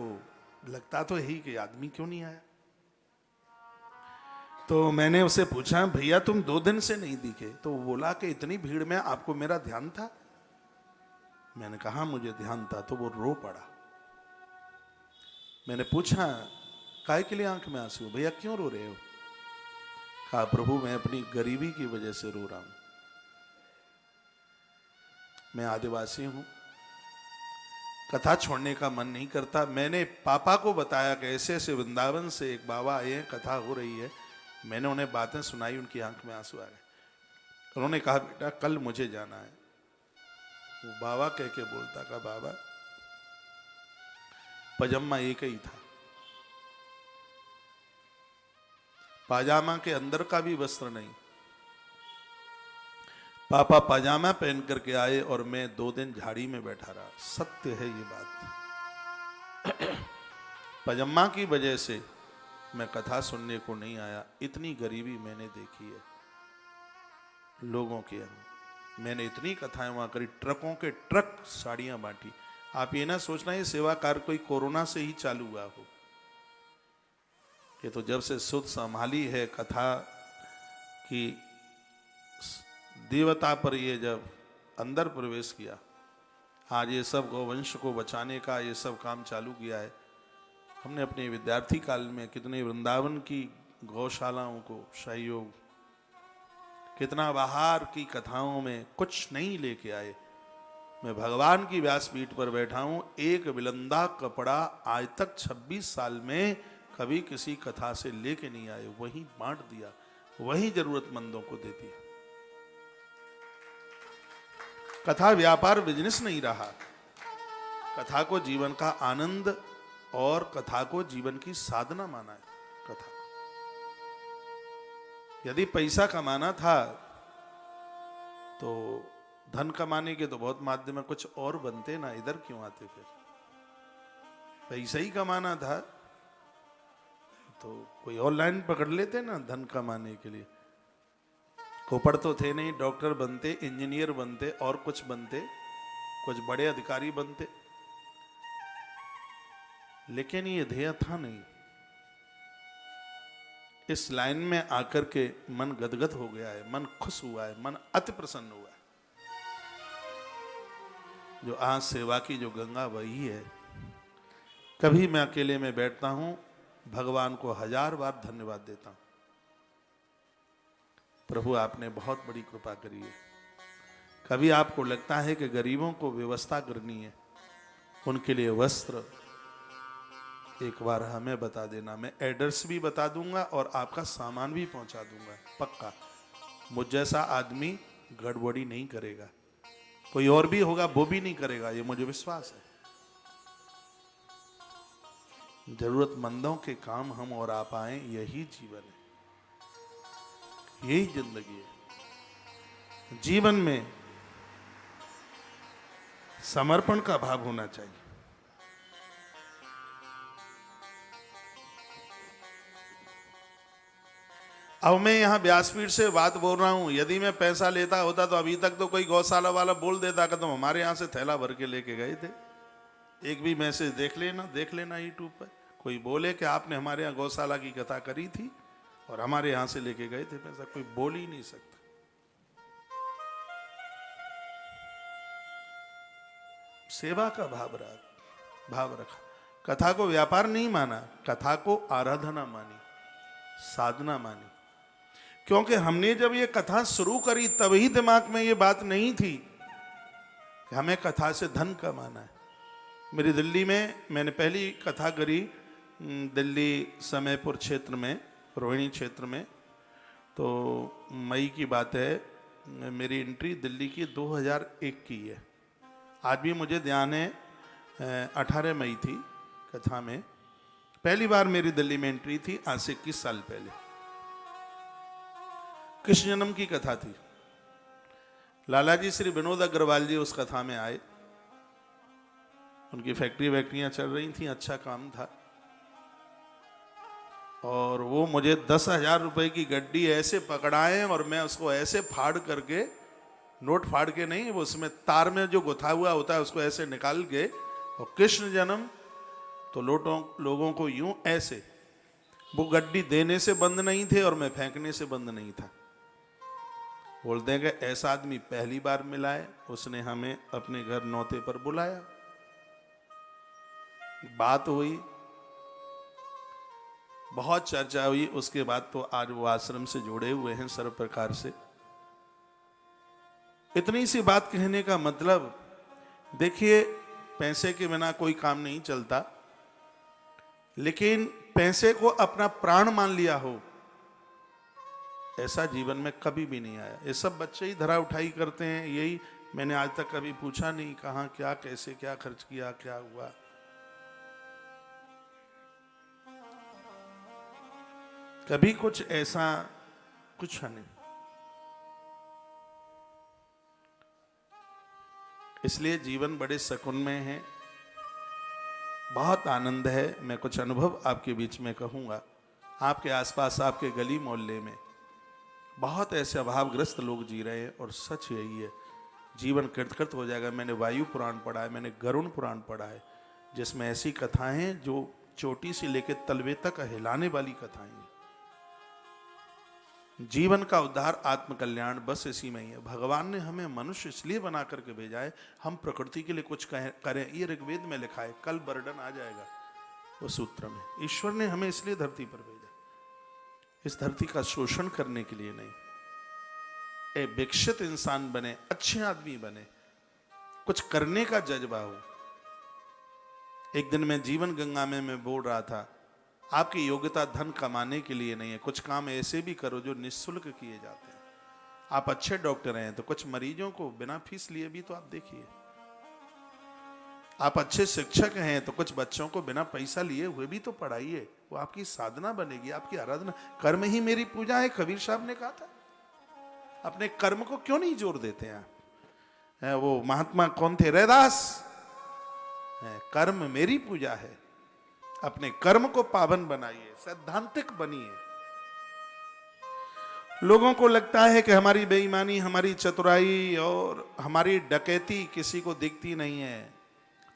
लगता तो यही कि आदमी क्यों नहीं आया। तो मैंने उसे पूछा, भैया तुम 2 दिन से नहीं दिखे? तो वो बोला कि इतनी भीड़ में आपको मेरा ध्यान था। मैंने कहा मुझे ध्यान था। तो वो रो पड़ा। मैंने पूछा, काहे के लिए आंख में आंसू? भैया क्यों रो रहे हो? कहा, प्रभु मैं अपनी गरीबी की वजह से रो रहा हूं। मैं आदिवासी हूं, कथा छोड़ने का मन नहीं करता। मैंने पापा को बताया कि ऐसे ऐसे वृंदावन से एक बाबा आए हैं, कथा हो रही है। मैंने उन्हें बातें सुनाई, उनकी आंख में आंसू आ गए। उन्होंने कहा, बेटा कल मुझे जाना है। वो बाबा कह के बोलता, कहा बाबा पजामा एक ही था, पाजामा के अंदर का भी वस्त्र नहीं। पापा पाजामा पहन करके आए और मैं 2 दिन झाड़ी में बैठा रहा। सत्य है ये बात। पजामा की वजह से मैं कथा सुनने को नहीं आया। इतनी गरीबी मैंने देखी है लोगों के अंदर। मैंने इतनी कथाएं वहां करी, ट्रकों के ट्रक साड़ियां बांटी। आप ये ना सोचना ये सेवा कार्य कोई कोरोना से ही चालू हुआ हो। ये तो जब से सुध संभाली है कथा की देवता पर, ये जब अंदर प्रवेश किया, आज ये सब गौवंश को बचाने का ये सब काम चालू किया है। हमने अपने विद्यार्थी काल में कितने वृंदावन की गौशालाओं को सहयोग, कितना बाहर की कथाओं में कुछ नहीं लेके आए। मैं भगवान की व्यासपीठ पर बैठा हूं, एक विलंदा कपड़ा आज तक 26 साल में कभी किसी कथा से लेके नहीं आए। वहीं बांट दिया, वहीं जरूरतमंदों को दे दिया। कथा व्यापार बिजनेस नहीं रहा। कथा को जीवन का आनंद और कथा को जीवन की साधना माना है। कथा यदि पैसा कमाना था तो धन कमाने के तो बहुत माध्यम है, कुछ और बनते ना, इधर क्यों आते? फिर पैसा ही कमाना था तो कोई और लाइन पकड़ लेते ना धन कमाने के लिए। कोपड़ तो थे नहीं, डॉक्टर बनते, इंजीनियर बनते और कुछ बनते, कुछ बड़े अधिकारी बनते, लेकिन ये ध्येय था नहीं। इस लाइन में आकर के मन गदगद हो गया है, मन खुश हुआ है, मन अति प्रसन्न हुआ है। जो आज सेवा की जो गंगा बही है, कभी मैं अकेले में बैठता हूं, भगवान को 1000 बार धन्यवाद देता हूं। प्रभु आपने बहुत बड़ी कृपा करी है। कभी आपको लगता है कि गरीबों को व्यवस्था करनी है, उनके लिए वस्त्र, एक बार हमें बता देना। मैं एड्रेस भी बता दूंगा और आपका सामान भी पहुंचा दूंगा, पक्का। मुझ जैसा आदमी गड़बड़ी नहीं करेगा, कोई और भी होगा वो भी नहीं करेगा, ये मुझे विश्वास है। जरूरतमंदों के काम हम और आप आए, यही जीवन है, यही जिंदगी है। जीवन में समर्पण का भाव होना चाहिए। अब मैं यहां व्यासपीठ से बात बोल रहा हूं, यदि मैं पैसा लेता होता तो अभी तक तो कोई गौशाला वाला बोल देता कि तुम हमारे यहां से थैला भर के लेके गए थे। एक भी मैसेज देख लेना यूट्यूब पर, कोई बोले कि आपने हमारे यहाँ गौशाला की कथा करी थी और हमारे यहां से लेके गए थे पैसा, कोई बोल ही नहीं सकता। सेवा का भाव रखा। कथा को व्यापार नहीं माना, कथा को आराधना मानी, साधना मानी। क्योंकि हमने जब ये कथा शुरू करी तभी दिमाग में ये बात नहीं थी कि हमें कथा से धन कमाना है। मेरी दिल्ली में मैंने पहली कथा करी, दिल्ली समयपुर क्षेत्र में, रोहिणी क्षेत्र में। तो मई की बात है, मेरी एंट्री दिल्ली की 2001 की है। आज भी मुझे ध्यान है, 18 मई थी कथा में। पहली बार मेरी दिल्ली में एंट्री थी, आज से 21 साल पहले। कृष्ण जन्म की कथा थी। लालाजी श्री विनोद अग्रवाल जी उस कथा में आए। उनकी फैक्ट्रियां चल रही थी, अच्छा काम था। और वो मुझे 10,000 रुपए की गड्डी ऐसे पकड़ाए और मैं उसको ऐसे फाड़ करके, नोट फाड़ के नहीं, वो उसमें तार में जो गुथा हुआ होता है उसको ऐसे निकाल के, और कृष्ण जन्म तो लोगों को यूं ऐसे, वो गड्डी देने से बंद नहीं थे और मैं फेंकने से बंद नहीं था। बोलते हैं कि ऐसा आदमी पहली बार मिला है, उसने हमें अपने घर नौते पर बुलाया, बात हुई, बहुत चर्चा हुई, उसके बाद तो आज वो आश्रम से जुड़े हुए हैं सर्व प्रकार से। इतनी सी बात कहने का मतलब, देखिए पैसे के बिना कोई काम नहीं चलता, लेकिन पैसे को अपना प्राण मान लिया हो ऐसा जीवन में कभी भी नहीं आया। ये सब बच्चे ही धरा उठाई करते हैं, यही मैंने आज तक कभी पूछा नहीं कहाँ क्या कैसे क्या खर्च किया क्या हुआ। कभी कुछ ऐसा कुछ नहीं। इसलिए जीवन बड़े सुकून में है, बहुत आनंद है। मैं कुछ अनुभव आपके बीच में कहूंगा। आपके आसपास आपके गली मोहल्ले में बहुत ऐसे अभावग्रस्त लोग जी रहे हैं, और सच यही है, जीवन कृतकृत हो जाएगा। मैंने वायु पुराण पढ़ा है, मैंने गरुण पुराण पढ़ा है, जिसमें ऐसी कथाएं हैं जो चोटी से लेकर तलवे तक हिलाने वाली कथाएं हैं। जीवन का उद्धार आत्म कल्याण बस इसी में ही है। भगवान ने हमें मनुष्य इसलिए बना करके भेजा है, हम प्रकृति के लिए कुछ करें। ये ऋग्वेद में लिखा है, कल बर्डन आ जाएगा वो सूत्र में। ईश्वर ने हमें इसलिए धरती पर भेजा, इस धरती का शोषण करने के लिए नहीं। एक विकसित इंसान बने, अच्छे आदमी बने, कुछ करने का जज्बा हो। एक दिन मैं जीवन गंगा में मैं बोल रहा था, आपकी योग्यता धन कमाने के लिए नहीं है, कुछ काम ऐसे भी करो जो निःशुल्क किए जाते हैं। आप अच्छे डॉक्टर हैं तो कुछ मरीजों को बिना फीस लिए भी तो आप देखिए। आप अच्छे शिक्षक हैं तो कुछ बच्चों को बिना पैसा लिए हुए भी तो पढ़ाइए। वो आपकी साधना बनेगी, आपकी आराधना। कर्म ही मेरी पूजा है, कबीर साहब ने कहा था। अपने कर्म को क्यों नहीं जोर देते हैं? वो महात्मा कौन थे, रैदास, कर्म मेरी पूजा है। अपने कर्म को पावन बनाइए, सैद्धांतिक बनिए। लोगों को लगता है कि हमारी बेईमानी, हमारी चतुराई और हमारी डकैती किसी को दिखती नहीं है।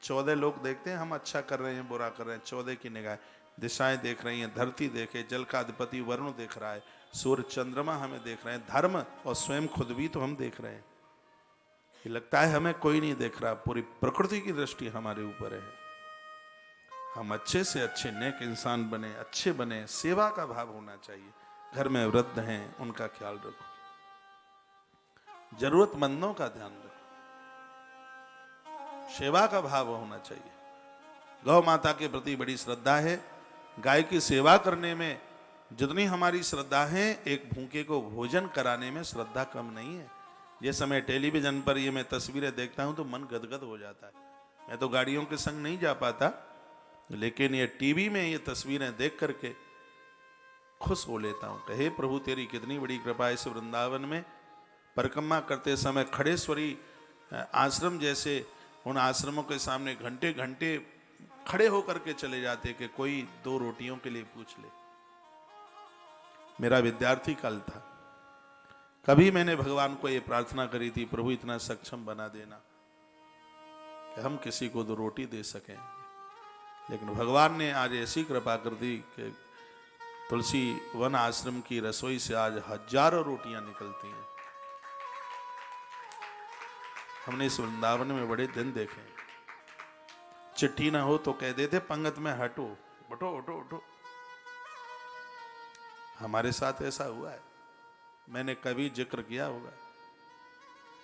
14 लोग देखते हैं हम अच्छा कर रहे हैं बुरा कर रहे हैं, 14 की निगाह दिशाएं देख रही हैं, धरती देखे, जल का अधिपति वरुण देख रहा है, सूर्य चंद्रमा हमें देख रहे हैं, धर्म और स्वयं खुद भी तो हम देख रहे हैं। ये लगता है हमें कोई नहीं देख रहा, पूरी प्रकृति की दृष्टि हमारे ऊपर है। हम अच्छे से अच्छे नेक इंसान बने, अच्छे बने। सेवा का भाव होना चाहिए। घर में वृद्ध हैं उनका ख्याल रखो, जरूरतमंदों का ध्यान रखो, सेवा का भाव होना चाहिए। गौ माता के प्रति बड़ी श्रद्धा है। गाय की सेवा करने में जितनी हमारी श्रद्धा है, एक भूखे को भोजन कराने में श्रद्धा कम नहीं है। जिस समय टेलीविजन पर ये मैं तस्वीरें देखता हूं तो मन गदगद हो जाता है। मैं तो गाड़ियों के संग नहीं जा पाता, लेकिन ये टीवी में ये तस्वीरें देख करके खुश हो लेता हूं। हे प्रभु तेरी कितनी बड़ी कृपा। इस वृंदावन में परिक्रमा करते समय खड़ेश्वरी आश्रम जैसे उन आश्रमों के सामने घंटे घंटे खड़े होकर के चले जाते कि कोई 2 रोटियों के लिए पूछ ले। मेरा विद्यार्थी काल था, कभी मैंने भगवान को ये प्रार्थना करी थी, प्रभु इतना सक्षम बना देना कि हम किसी को 2 रोटी दे सकें। लेकिन भगवान ने आज ऐसी कृपा कर दी कि तुलसी वन आश्रम की रसोई से आज हजारों रोटियां निकलती हैं। हमने इस वृंदावन में बड़े दिन देखे। चिट्ठी ना हो तो कह देते पंगत में हटो, बटो उठो उठो। हमारे साथ ऐसा हुआ है, मैंने कभी जिक्र किया होगा।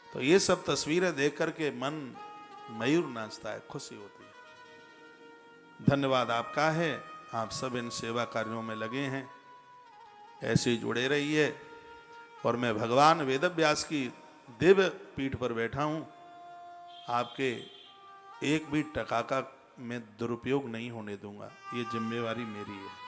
तो ये सब तस्वीरें देख करके मन मयूर नाचता है, खुशी होती है। धन्यवाद आपका है, आप सब इन सेवा कार्यों में लगे हैं, ऐसे ही जुड़े रहिए। और मैं भगवान वेदव्यास की दिव्य पीठ पर बैठा हूं, आपके एक भी टका का मैं दुरुपयोग नहीं होने दूंगा। ये जिम्मेवारी मेरी है।